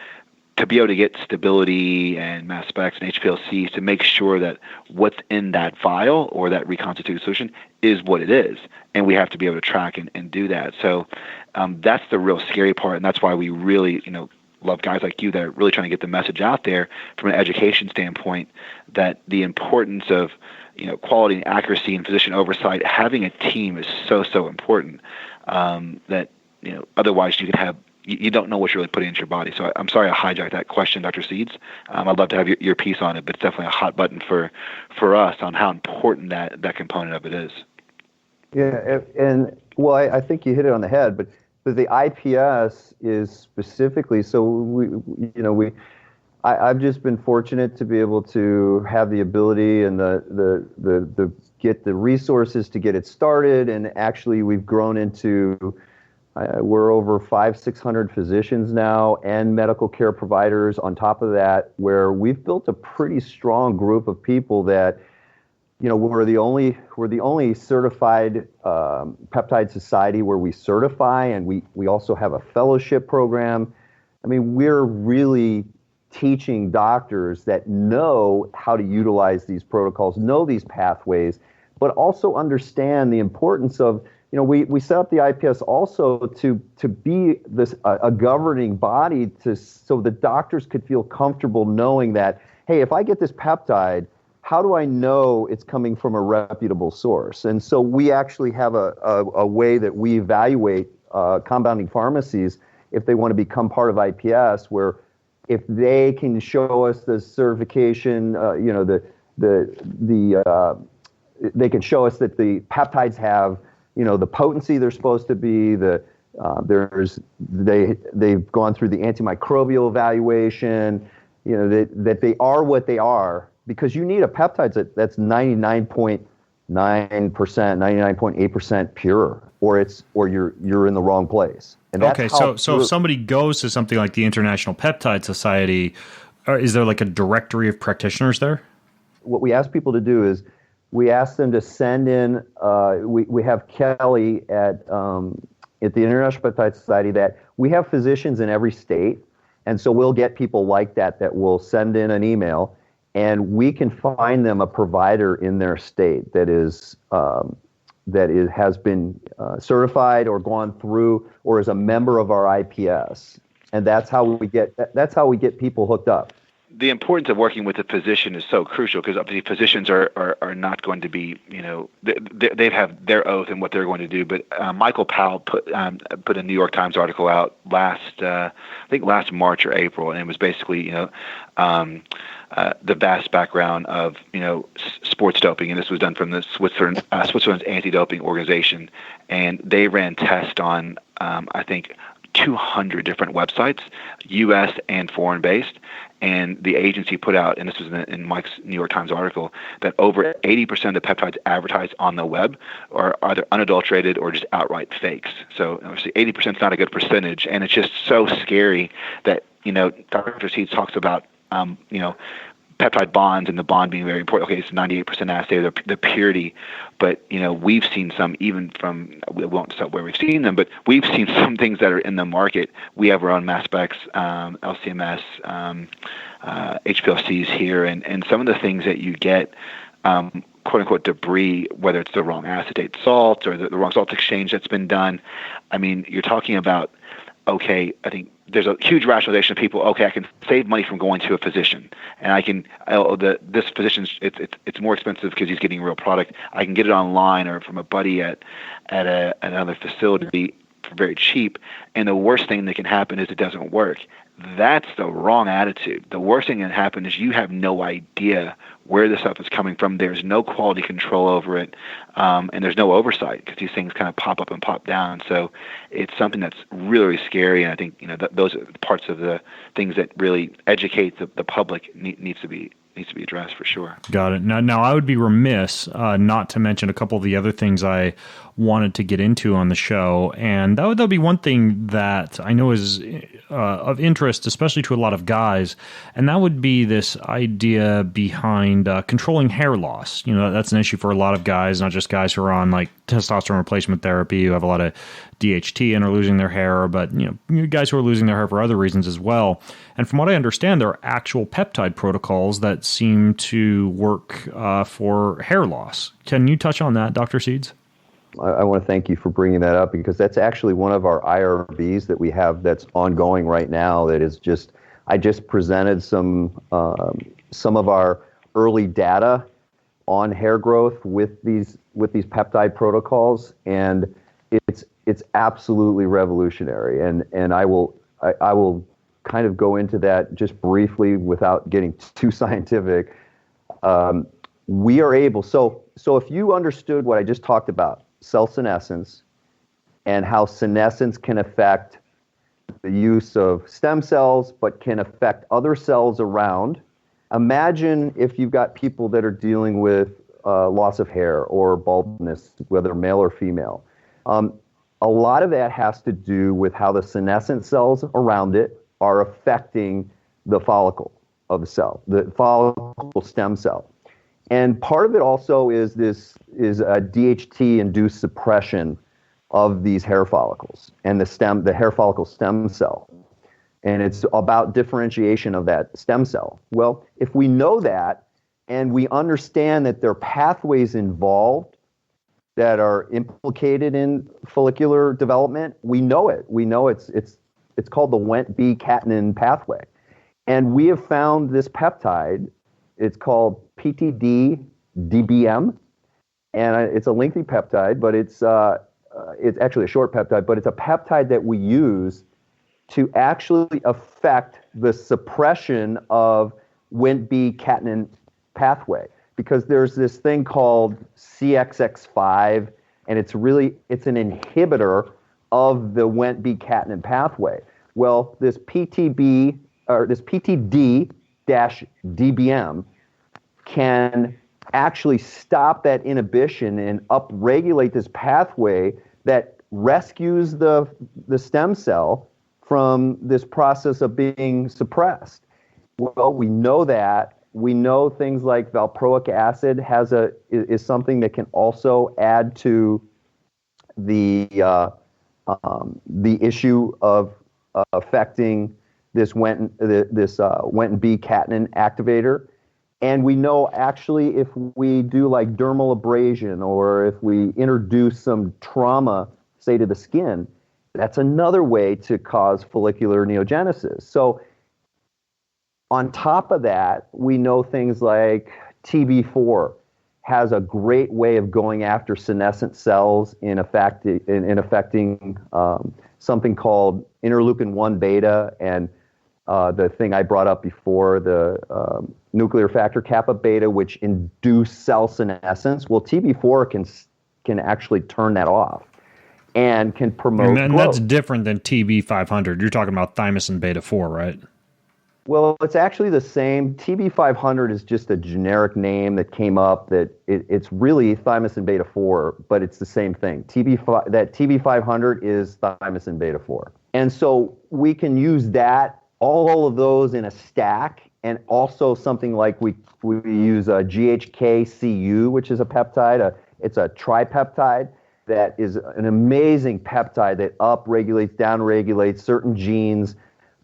to be able to get stability and mass specs and HPLCs to make sure that what's in that vial or that reconstituted solution is what it is. And we have to be able to track and do that. So that's the real scary part. And that's why we really, love guys like you that are really trying to get the message out there from an education standpoint, that the importance of quality and accuracy and physician oversight, having a team is so important, that otherwise you could have, you don't know what you're really putting into your body. So I'm sorry I hijacked that question, Dr. Seeds. I'd love to have your piece on it, but it's definitely a hot button for us on how important that component of it is. Yeah, and well, I think you hit it on the head, but the IPS is specifically, so I've just been fortunate to be able to have the ability and the get the resources to get it started, and actually we've grown into we're over 500-600 physicians now and medical care providers on top of that, where we've built a pretty strong group of people that we're the only certified peptide society where we certify, and we also have a fellowship program. I mean, we're really teaching doctors that know how to utilize these protocols, know these pathways, but also understand the importance of, we set up the IPS also to be this a governing body so the doctors could feel comfortable knowing that, hey, if I get this peptide, how do I know it's coming from a reputable source? And so we actually have a way that we evaluate compounding pharmacies if they want to become part of IPS, where if they can show us the certification, they can show us that the peptides have, the potency they're supposed to be, they've gone through the antimicrobial evaluation, that they are what they are. Because you need a peptide that's 99.9%, 99.8% pure, or you're in the wrong place. And okay, so if somebody goes to something like the International Peptide Society, is there like a directory of practitioners there? What we ask people to do is we ask them to send in. We have Kelly at the International Peptide Society that we have physicians in every state, and so we'll get people like that will send in an email. And we can find them a provider in their state that has been certified or gone through or is a member of our IPS, and that's how we get people hooked up. The importance of working with a physician is so crucial, because obviously physicians are not going to be, they have their oath and what they're going to do. But Michael Powell put a New York Times article out last March or April, and it was basically the vast background of sports doping, and this was done from the Switzerland's anti-doping organization, and they ran tests on I think 200 different websites, U.S. and foreign-based, and the agency put out, and this was in Mike's New York Times article, that over 80% of the peptides advertised on the web are either unadulterated or just outright fakes. So obviously 80% is not a good percentage, and it's just so scary that Dr. Seeds talks about peptide bonds and the bond being very important. Okay, it's 98% assay, the purity, but we've seen some, even from, we won't say where we've seen them, but we've seen some things that are in the market. We have our own mass specs, LCMS, HPLCs here, and some of the things that you get, quote unquote debris, whether it's the wrong acetate salt or the wrong salt exchange that's been done. I mean, you're talking about, okay, I think there's a huge rationalization of people. Okay, I can save money from going to a physician, and this physician's it's more expensive because he's getting a real product. I can get it online or from a buddy at another facility for very cheap. And the worst thing that can happen is it doesn't work. That's the wrong attitude. The worst thing that can happen is you have no idea where the stuff is coming from. There's no quality control over it, and there's no oversight because these things kind of pop up and pop down. So it's something that's really, really scary, and I think those are parts of the things that really educate the public needs to be needs to be addressed for sure. Got it. Now I would be remiss not to mention a couple of the other things I wanted to get into on the show, and that would be one thing that I know is of interest, especially to a lot of guys, and that would be this idea behind controlling hair loss. That's an issue for a lot of guys, not just guys who are on like testosterone replacement therapy, who have a lot of DHT and are losing their hair, but guys who are losing their hair for other reasons as well. And from what I understand, there are actual peptide protocols that seem to work for hair loss. Can you touch on that, Dr. Seeds? I want to thank you for bringing that up, because that's actually one of our IRBs that we have that's ongoing right now. That is I just presented some of our early data on hair growth with these peptide protocols, and it's absolutely revolutionary. And I will kind of go into that just briefly without getting too scientific. We are able, so if you understood what I just talked about, cell senescence, and how senescence can affect the use of stem cells, but can affect other cells around. Imagine if you've got people that are dealing with loss of hair or baldness, whether male or female. A lot of that has to do with how the senescent cells around it are affecting the follicle of the cell, the follicle stem cell. And part of it also is a DHT-induced suppression of these hair follicles and the hair follicle stem cell. And it's about differentiation of that stem cell. Well, if we know that, and we understand that there are pathways involved that are implicated in follicular development, we know it. We know it's called the Wnt-B-catenin pathway. And we have found this peptide. It's called PTD-DBM, and it's a lengthy peptide, but it's actually a short peptide, but it's a peptide that we use to actually affect the suppression of Wnt-B-catenin pathway, because there's this thing called CXX5, and it's an inhibitor of the Wnt-B-catenin pathway. Well, this PTD-DBM can actually stop that inhibition and upregulate this pathway that rescues the stem cell from this process of being suppressed. Well, we know that. We know things like valproic acid is something that can also add to the issue of affecting this Wnt-B-catenin activator. And we know actually if we do like dermal abrasion, or if we introduce some trauma, say to the skin, that's another way to cause follicular neogenesis. So on top of that, we know things like TB4 has a great way of going after senescent cells in affecting something called interleukin-1 beta, and the thing I brought up before, the nuclear factor kappa beta, which induce cell senescence. Well, TB4 can actually turn that off and can promote growth. And that's different than TB500. You're talking about thymosin beta 4, right? Well, it's actually the same. TB500 is just a generic name that came up. That it's really thymosin beta 4, but it's the same thing. TB500 is thymosin beta 4, and so we can use that, all of those in a stack, and also something like we use a GHK-Cu, which is a peptide. It's a tripeptide that is an amazing peptide that upregulates, downregulates certain genes.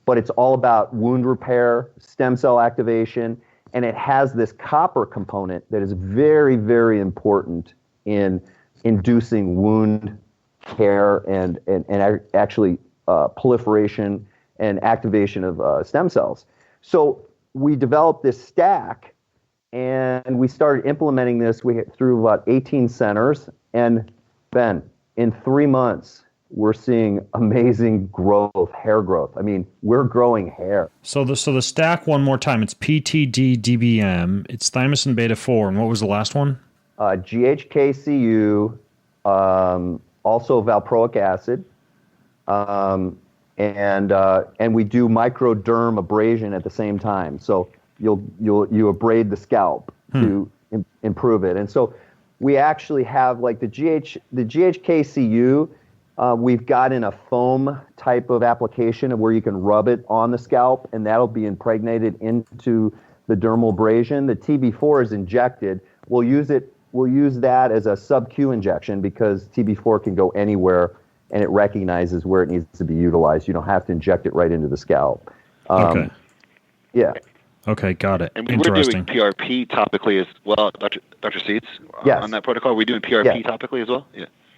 But it's all about wound repair, stem cell activation, and it has this copper component that is very, very important in inducing wound care and actually proliferation and activation of stem cells. So we developed this stack, and we started implementing this. We hit through about 18 centers, and Ben, in 3 months, we're seeing amazing growth, hair growth. I mean, we're growing hair. So the stack, one more time, it's PTD-DBM, it's thymosin beta 4, and what was the last one? GHK-Cu, also valproic acid, and we do microderm abrasion at the same time. So you abrade the scalp to improve it. And so we actually have like the GHKCU. We've got in a foam type of application of where you can rub it on the scalp, and that'll be impregnated into the dermal abrasion. The TB4 is injected. We'll use that as a sub-Q injection because TB4 can go anywhere, and it recognizes where it needs to be utilized. You don't have to inject it right into the scalp. Okay. Yeah. Okay, got it. And we were doing PRP topically as well, Dr. Seeds, yes. on that protocol. We're we doing PRP topically as well?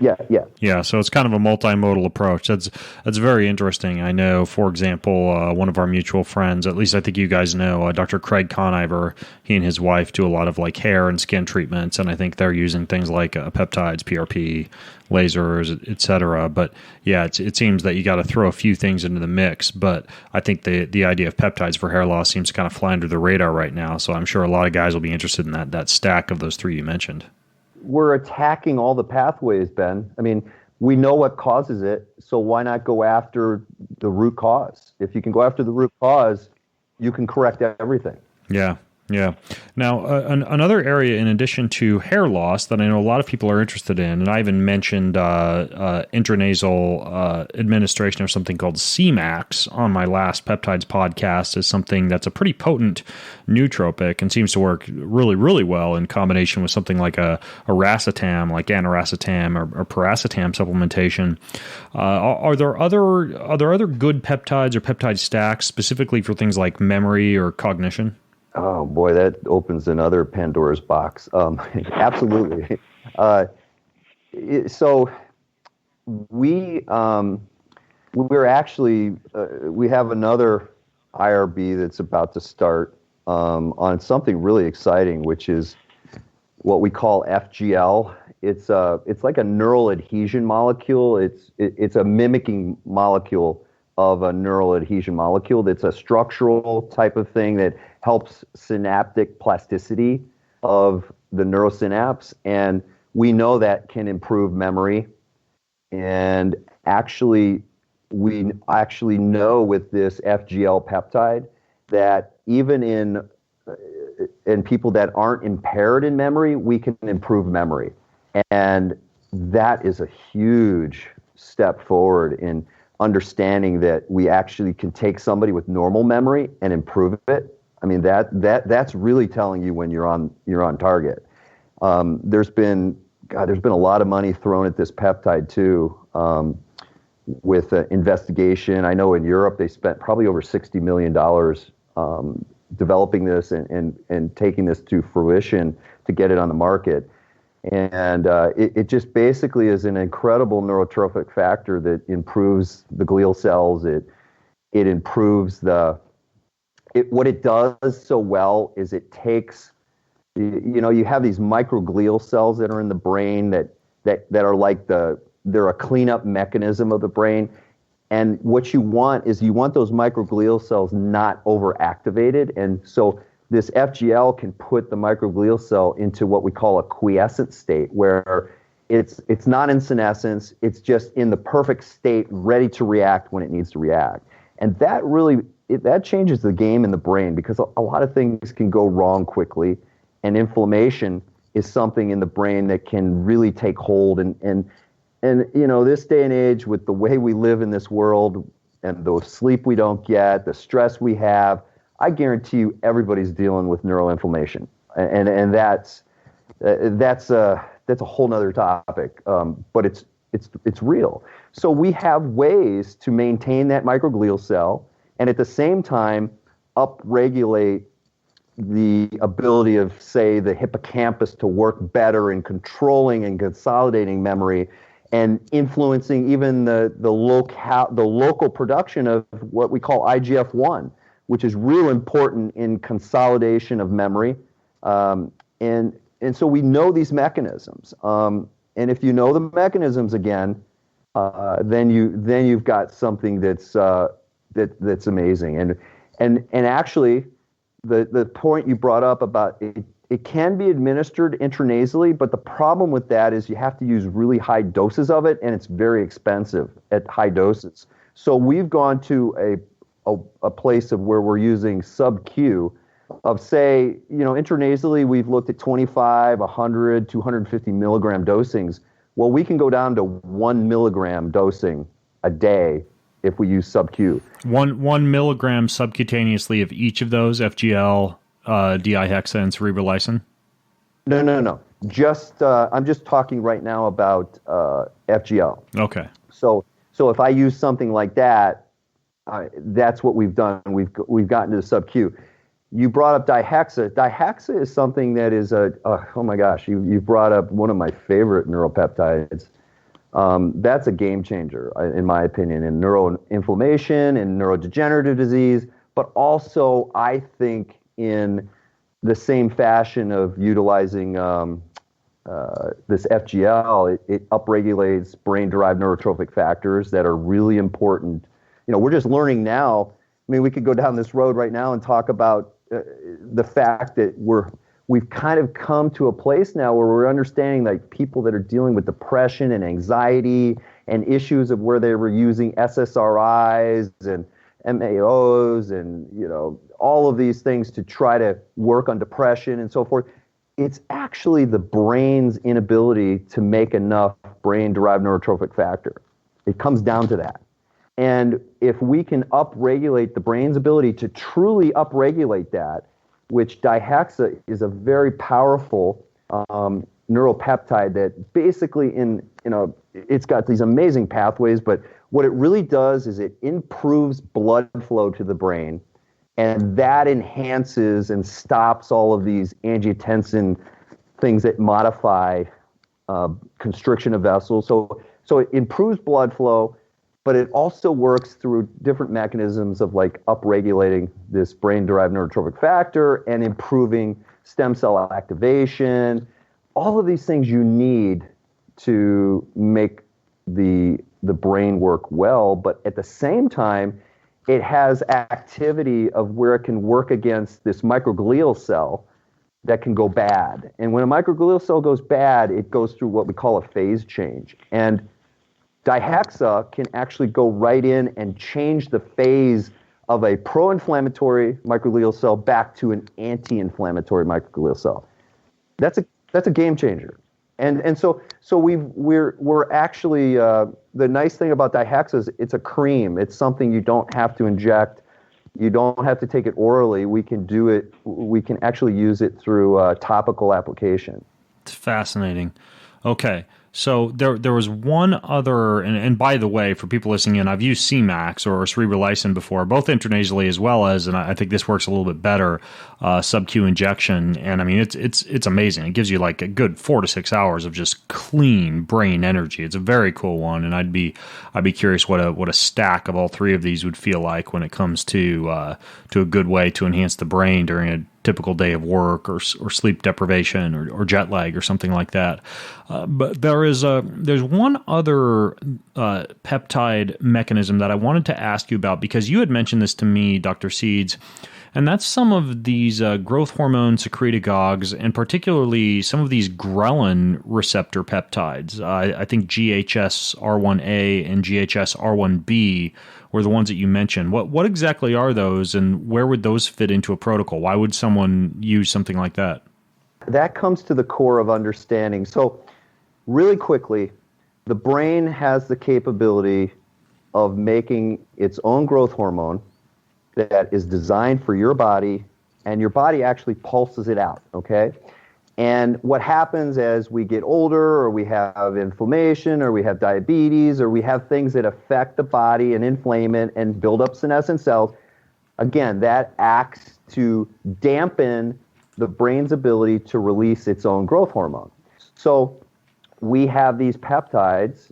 Yeah. Yeah. So it's kind of a multimodal approach. That's very interesting. I know, for example, one of our mutual friends, at least I think you guys know, Dr. Craig Conover, he and his wife do a lot of like hair and skin treatments, and I think they're using things like peptides, PRP, lasers, etc. But yeah, it seems that you got to throw a few things into the mix. But I think the idea of peptides for hair loss seems to kind of fly under the radar right now. So I'm sure a lot of guys will be interested in that stack of those three you mentioned. We're attacking all the pathways, Ben. I mean, we know what causes it, so why not go after the root cause? If you can go after the root cause, you can correct everything. Yeah. Now, another area in addition to hair loss that I know a lot of people are interested in, and I even mentioned intranasal administration of something called CMAX on my last Peptides podcast, is something that's a pretty potent nootropic and seems to work really, really well in combination with something like a racetam, like aniracetam or piracetam supplementation. Are there other good peptides or peptide stacks specifically for things like memory or cognition? Oh boy, that opens another Pandora's box. Absolutely. So we're actually we have another IRB that's about to start on something really exciting, which is what we call FGL. It's like a neural adhesion molecule. It's a mimicking molecule of a neural adhesion molecule. That's a structural type of thing that helps synaptic plasticity of the neurosynapse, and we know that can improve memory. And actually, we actually know with this FGL peptide that even in people that aren't impaired in memory, we can improve memory, and that is a huge step forward in understanding that we actually can take somebody with normal memory and improve it. I mean, that's really telling you when you're on target. There's been a lot of money thrown at this peptide too, with investigation. I know in Europe they spent probably over $60 million developing this and taking this to fruition to get it on the market. And it just basically is an incredible neurotropic factor that improves the glial cells. It improves what it does so well is it takes, you have these microglial cells that are in the brain that are like they're a cleanup mechanism of the brain. And what you want those microglial cells not overactivated. And so this FGL can put the microglial cell into what we call a quiescent state, where it's not in senescence, it's just in the perfect state, ready to react when it needs to react. And that really, that changes the game in the brain, because a lot of things can go wrong quickly, and inflammation is something in the brain that can really take hold. And this day and age, with the way we live in this world and the sleep we don't get, the stress we have, I guarantee you everybody's dealing with neuroinflammation, and that's a whole nother topic. But it's real. So we have ways to maintain that microglial cell, and at the same time upregulate the ability of, say, the hippocampus to work better in controlling and consolidating memory, and influencing even the local production of what we call IGF-1, which is real important in consolidation of memory. And so we know these mechanisms. And if you know the mechanisms again, then you've got something that's amazing. And actually, the point you brought up about it can be administered intranasally, but the problem with that is you have to use really high doses of it, and it's very expensive at high doses. So we've gone to a place of where we're using sub-Q, of say, intranasally, we've looked at 25, 100, 250 milligram dosings. Well, we can go down to 1 milligram dosing a day if we use sub-Q. 1 milligram subcutaneously of each of those, FGL, dihexa, and cerebrolysin? No. I'm just talking right now about FGL. Okay. So if I use something like that, that's what we've done. We've gotten to the sub-Q. You brought up dihexa. Dihexa is something that is oh my gosh, you brought up one of my favorite neuropeptides. That's a game changer, in my opinion, in neuroinflammation and neurodegenerative disease, but also I think in the same fashion of utilizing this FGL, it upregulates brain-derived neurotrophic factors that are really important. We're just learning now. I mean, we could go down this road right now and talk about the fact that we've kind of come to a place now where we're understanding like people that are dealing with depression and anxiety and issues of where they were using SSRIs and MAOs and all of these things to try to work on depression and so forth. It's actually the brain's inability to make enough brain-derived neurotrophic factor. It comes down to that. And if we can upregulate the brain's ability to truly upregulate that, which dihexa is a very powerful neuropeptide that basically it's got these amazing pathways, but what it really does is it improves blood flow to the brain, and that enhances and stops all of these angiotensin things that modify constriction of vessels. So it improves blood flow, but it also works through different mechanisms of like upregulating this brain-derived neurotrophic factor and improving stem cell activation. All of these things you need to make the brain work well, but at the same time, it has activity of where it can work against this microglial cell that can go bad. And when a microglial cell goes bad, it goes through what we call a phase change. And dihexa can actually go right in and change the phase of a pro-inflammatory microglial cell back to an anti-inflammatory microglial cell. That's a game changer. And so we're actually the nice thing about dihexa is it's a cream. It's something you don't have to inject. You don't have to take it orally. We can do it. We can actually use it through topical application. It's fascinating. Okay. So there was one other, and by the way, for people listening in, I've used C-Max or cerebrolysin before, both intranasally as well as, and I think this works a little bit better, sub-Q injection. And I mean, it's amazing. It gives you like a good 4 to 6 hours of just clean brain energy. It's a very cool one, and I'd be curious what a stack of all three of these would feel like when it comes to a good way to enhance the brain during a typical day of work or sleep deprivation or jet lag or something like that. But there's one other peptide mechanism that I wanted to ask you about, because you had mentioned this to me, Dr. Seeds, and that's some of these growth hormone secretagogues, and particularly some of these ghrelin receptor peptides. I think GHSR1A and GHSR1B were the ones that you mentioned. What exactly are those, and where would those fit into a protocol? Why would someone use something like that? That comes to the core of understanding. So really quickly, the brain has the capability of making its own growth hormone that is designed for your body, and your body actually pulses it out, okay? And what happens as we get older, or we have inflammation, or we have diabetes, or we have things that affect the body and inflame it and build up senescent cells, again, that acts to dampen the brain's ability to release its own growth hormone. So we have these peptides,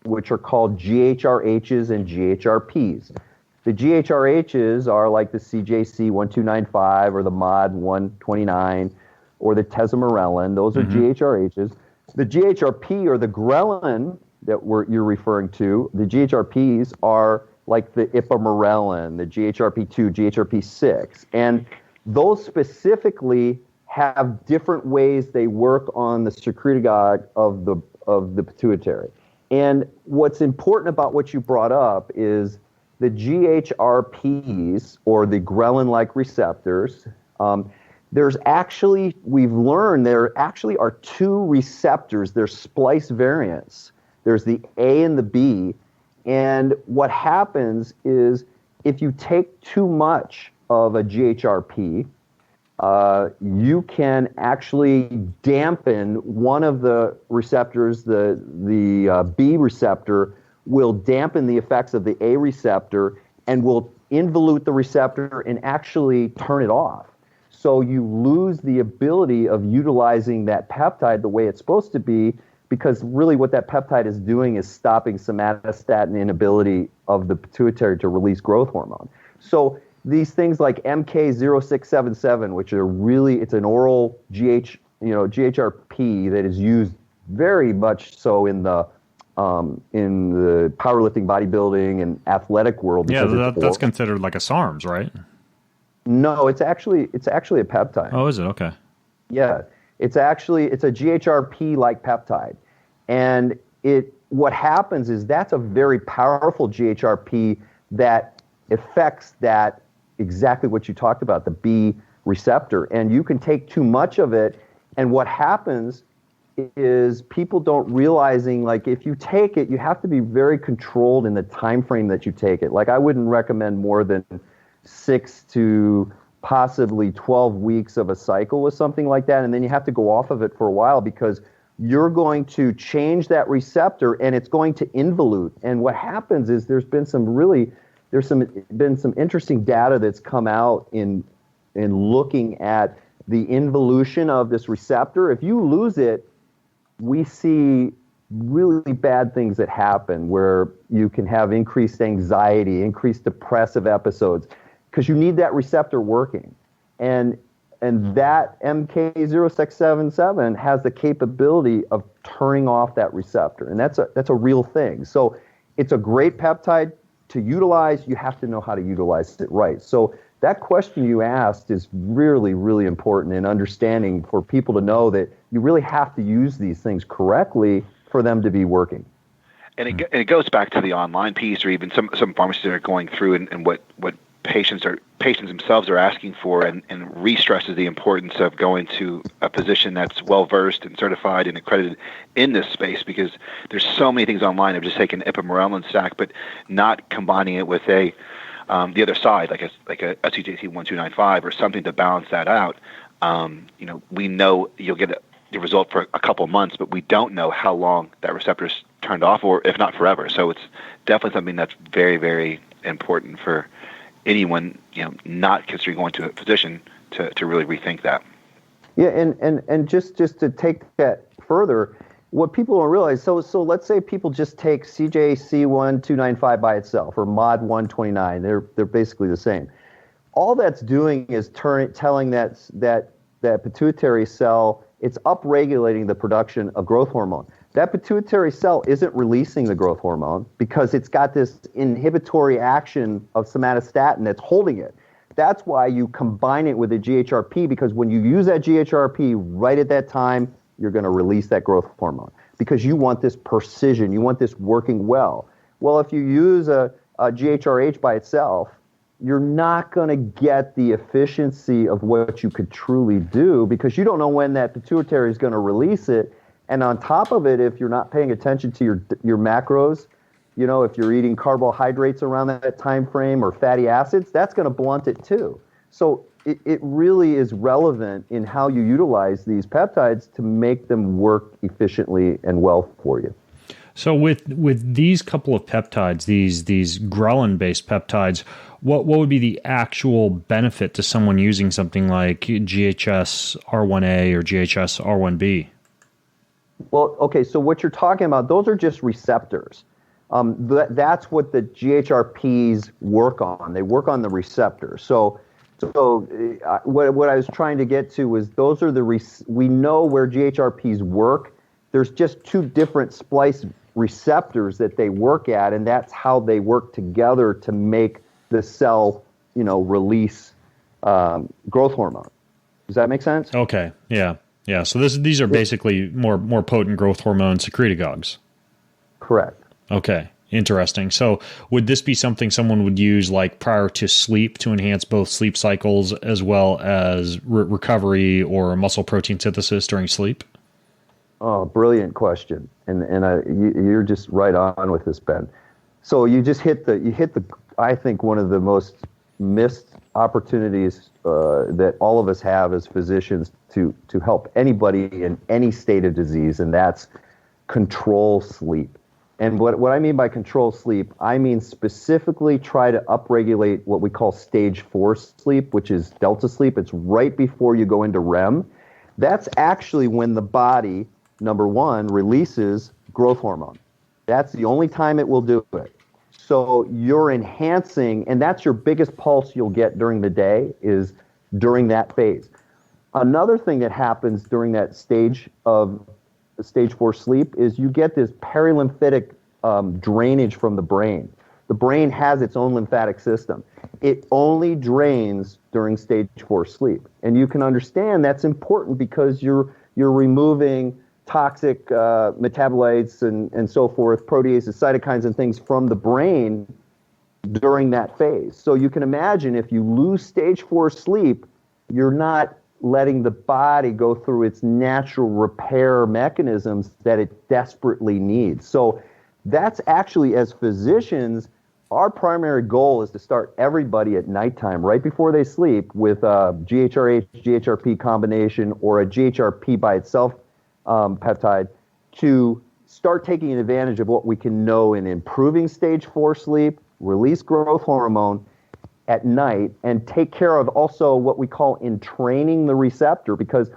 which are called GHRHs and GHRPs. The GHRHs are like the CJC1295 or the MOD129 or the tesamorelin. Those are GHRHs. The GHRP, or the ghrelin that you're referring to, the GHRPs are like the ipamorelin, the GHRP2, GHRP6. And those specifically have different ways they work on the secretagogue of the pituitary. And what's important about what you brought up is the GHRPs, or the ghrelin-like receptors, We've learned there actually are two receptors. There's splice variants. There's the A and the B. And what happens is if you take too much of a GHRP, you can actually dampen one of the receptors. The B receptor will dampen the effects of the A receptor and will involute the receptor and actually turn it off. So you lose the ability of utilizing that peptide the way it's supposed to be, because really what that peptide is doing is stopping somatostatin inability of the pituitary to release growth hormone. So these things like MK0677, which are really, it's an oral GHRP that is used very much so in the powerlifting, bodybuilding, and athletic world. Yeah, that's considered like a SARMs, right? No, it's actually a peptide. Oh, is it? Okay. Yeah, it's a GHRP-like peptide, and what happens is that's a very powerful GHRP that affects that exactly what you talked about, the B receptor, and you can take too much of it, and what happens is people don't realizing, like, if you take it, you have to be very controlled in the time frame that you take it. Like, I wouldn't recommend more than 6 to possibly 12 weeks of a cycle with something like that, and then you have to go off of it for a while, because you're going to change that receptor and it's going to involute. And what happens is there's been some interesting data that's come out in looking at the involution of this receptor. If you lose it, we see really bad things that happen, where you can have increased anxiety, increased depressive episodes, because you need that receptor working. And that MK0677 has the capability of turning off that receptor, and that's a real thing. So it's a great peptide to utilize. You have to know how to utilize it right. So that question you asked is really, really important in understanding, for people to know that you really have to use these things correctly for them to be working. And it goes back to the online piece, or even some pharmacies that are going through and what patients themselves are asking for, and re-stresses the importance of going to a physician that's well-versed and certified and accredited in this space, because there's so many things online of just taking ipamorelin stack, but not combining it with the other side, like a CJC 1295 or something to balance that out. We know you'll get the result for a couple months, but we don't know how long that receptor's turned off, or if not forever. So it's definitely something that's very, very important for anyone, not considering going to a physician to really rethink that. Yeah, and just to take that further, what people don't realize, so let's say people just take CJC 1295 by itself, or MOD 129. They're basically the same. All that's doing is telling that pituitary cell, it's upregulating the production of growth hormone. That pituitary cell isn't releasing the growth hormone because it's got this inhibitory action of somatostatin that's holding it. That's why you combine it with a GHRP, because when you use that GHRP right at that time, you're going to release that growth hormone, because you want this precision, you want this working well. Well, if you use a GHRH by itself, you're not going to get the efficiency of what you could truly do, because you don't know when that pituitary is going to release it. And on top of it, if you're not paying attention to your macros, if you're eating carbohydrates around that time frame, or fatty acids, that's going to blunt it too. So it really is relevant in how you utilize these peptides to make them work efficiently and well for you. So with these couple of peptides, these ghrelin-based peptides, what would be the actual benefit to someone using something like GHS R1A or GHS R1B? Well, okay, so what you're talking about, those are just receptors. That's what the GHRPs work on. They work on the receptor. So what I was trying to get to was, those are we know where GHRPs work. There's just two different splice receptors that they work at, and that's how they work together to make the cell, release growth hormone. Does that make sense? Okay, yeah. Yeah, so these are basically more potent growth hormone secretagogues. Correct. Okay, Interesting. So would this be something someone would use like prior to sleep to enhance both sleep cycles as well as recovery or muscle protein synthesis during sleep? Oh, brilliant question. And you're just right on with this, Ben. So you just hit the I think one of the most missed opportunities that all of us have as physicians to help anybody in any state of disease, and that's control sleep. And what I mean by control sleep, I mean specifically try to upregulate what we call stage 4 sleep, which is delta sleep. It's right before you go into REM. That's actually when the body, number one, releases growth hormone. That's the only time it will do it. So you're enhancing, and that's your biggest pulse you'll get during the day is during that phase. Another thing that happens during that stage 4 sleep is you get this perilymphatic drainage from the brain. The brain has its own lymphatic system. It only drains during stage 4 sleep. And you can understand that's important because you're removing toxic metabolites and so forth, proteases, cytokines, and things from the brain during that phase. So you can imagine if you lose stage 4 sleep, you're not letting the body go through its natural repair mechanisms that it desperately needs. So that's actually, as physicians, our primary goal is to start everybody at nighttime, right before they sleep, with a GHRH, GHRP combination or a GHRP by itself peptide, to start taking advantage of what we can know in improving stage 4 sleep, release growth hormone at night, and take care of also what we call entraining the receptor, because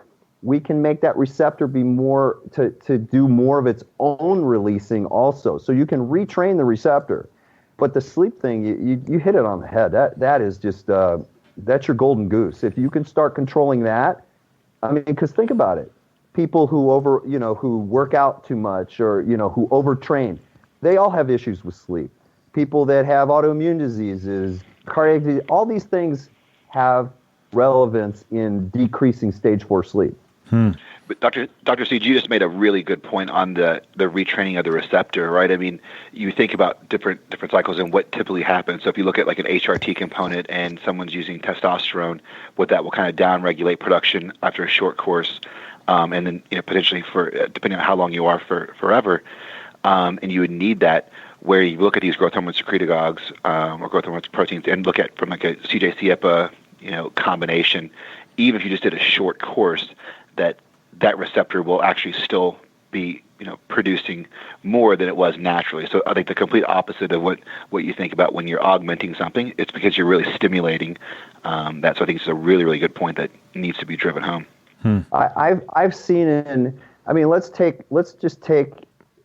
we can make that receptor be more to do more of its own releasing also. So you can retrain the receptor. But the sleep thing, you hit it on the head. That is just that's your golden goose. If you can start controlling that, I mean, because think about it. People who work out too much or, who overtrain, they all have issues with sleep. People that have autoimmune diseases, cardiac disease, all these things have relevance in decreasing stage 4 sleep. But Dr. C, you just made a really good point on the retraining of the receptor, right? I mean, you think about different cycles and what typically happens. So if you look at like an HRT component and someone's using testosterone, what that will kind of downregulate production after a short course, and then potentially for depending on how long you are forever, and you would need that. Where you look at these growth hormone secretagogues or growth hormone proteins and look at from like a CJ-CEPA combination, even if you just did a short course, that receptor will actually still be producing more than it was naturally. So I think the complete opposite of what you think about when you're augmenting something, it's because you're really stimulating that. So I think it's a really, really good point that needs to be driven home. I've seen let's just take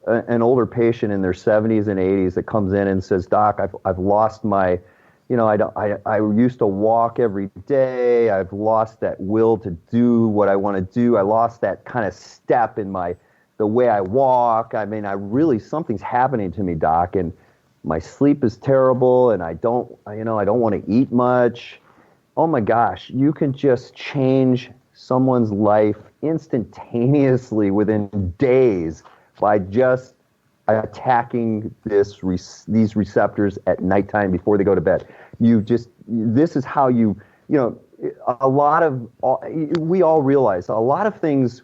an older patient in their 70s and 80s that comes in and says, "Doc, I've lost my, I used to walk every day. I've lost that will to do what I want to do. I lost that kind of step in the way I walk. I mean, something's happening to me, Doc, and my sleep is terrible, and I don't want to eat much." Oh my gosh, you can just change someone's life instantaneously within days by just attacking these receptors at nighttime before they go to bed. This is how we all realize a lot of things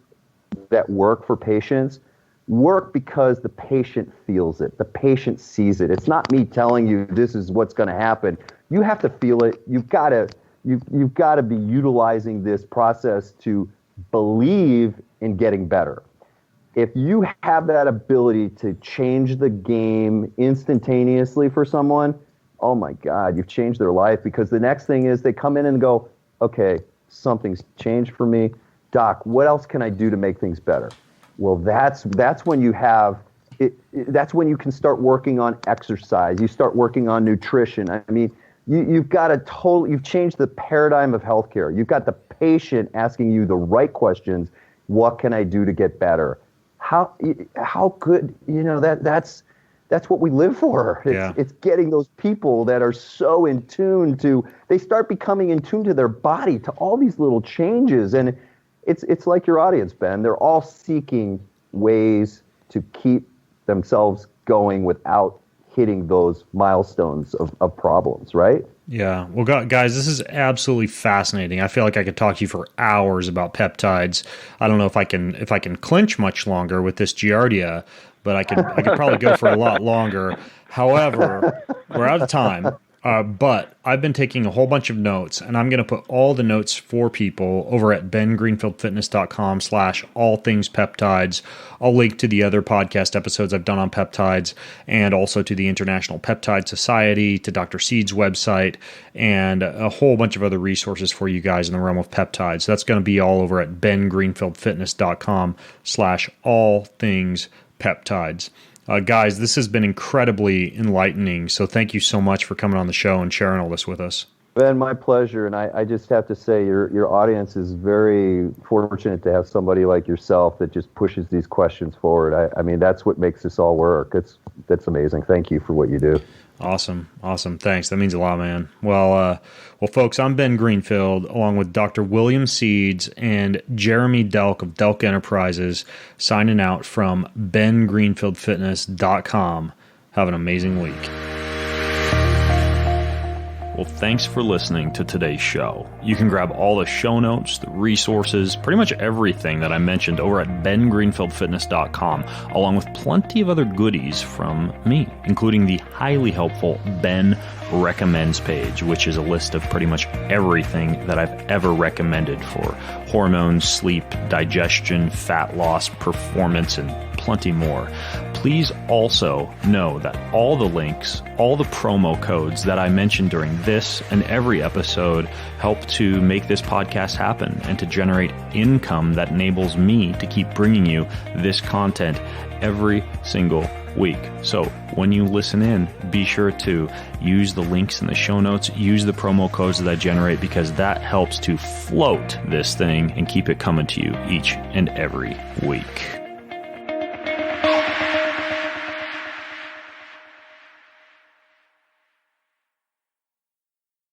that work for patients work because the patient feels it, the patient sees it. It's not me telling you this is what's going to happen. You have to feel it. You've got to be utilizing this process to believe in getting better. If you have that ability to change the game instantaneously for someone, oh my God, you've changed their life, because the next thing is they come in and go, okay, something's changed for me. Doc, what else can I do to make things better? Well, that's when you have it. That's when you can start working on exercise. You start working on nutrition. I mean, you've changed the paradigm of healthcare. You've got the patient asking you the right questions. What can I do to get better? How good, that's what we live for. It's getting those people that are so in tune they start becoming in tune to their body, to all these little changes. And it's like your audience, Ben. They're all seeking ways to keep themselves going without hitting those milestones of problems, right? Yeah. Well, guys, this is absolutely fascinating. I feel like I could talk to you for hours about peptides. I don't know if I can clinch much longer with this Giardia, but I could probably go for a lot longer. However, we're out of time. But I've been taking a whole bunch of notes, and I'm going to put all the notes for people over at bengreenfieldfitness.com/allthingspeptides. I'll link to the other podcast episodes I've done on peptides, and also to the International Peptide Society, to Dr. Seed's website, and a whole bunch of other resources for you guys in the realm of peptides. So that's going to be all over at bengreenfieldfitness.com/allthingspeptides. Guys, this has been incredibly enlightening, so thank you so much for coming on the show and sharing all this with us. Ben, my pleasure, and I just have to say your audience is very fortunate to have somebody like yourself that just pushes these questions forward. I mean, that's what makes this all work. That's amazing. Thank you for what you do. Awesome. Thanks. That means a lot, man. Well, folks, I'm Ben Greenfield, along with Dr. William Seeds and Jeremy Delk of Delk Enterprises, signing out from bengreenfieldfitness.com. Have an amazing week. Well, thanks for listening to today's show. You can grab all the show notes, the resources, pretty much everything that I mentioned over at bengreenfieldfitness.com, along with plenty of other goodies from me, including the highly helpful Ben Recommends page, which is a list of pretty much everything that I've ever recommended for hormones, sleep, digestion, fat loss, performance, and plenty more. Please also know that all the links, all the promo codes that I mentioned during this and every episode help to make this podcast happen and to generate income that enables me to keep bringing you this content every single week. So when you listen in, be sure to use the links in the show notes, use the promo codes that I generate, because that helps to float this thing and keep it coming to you each and every week.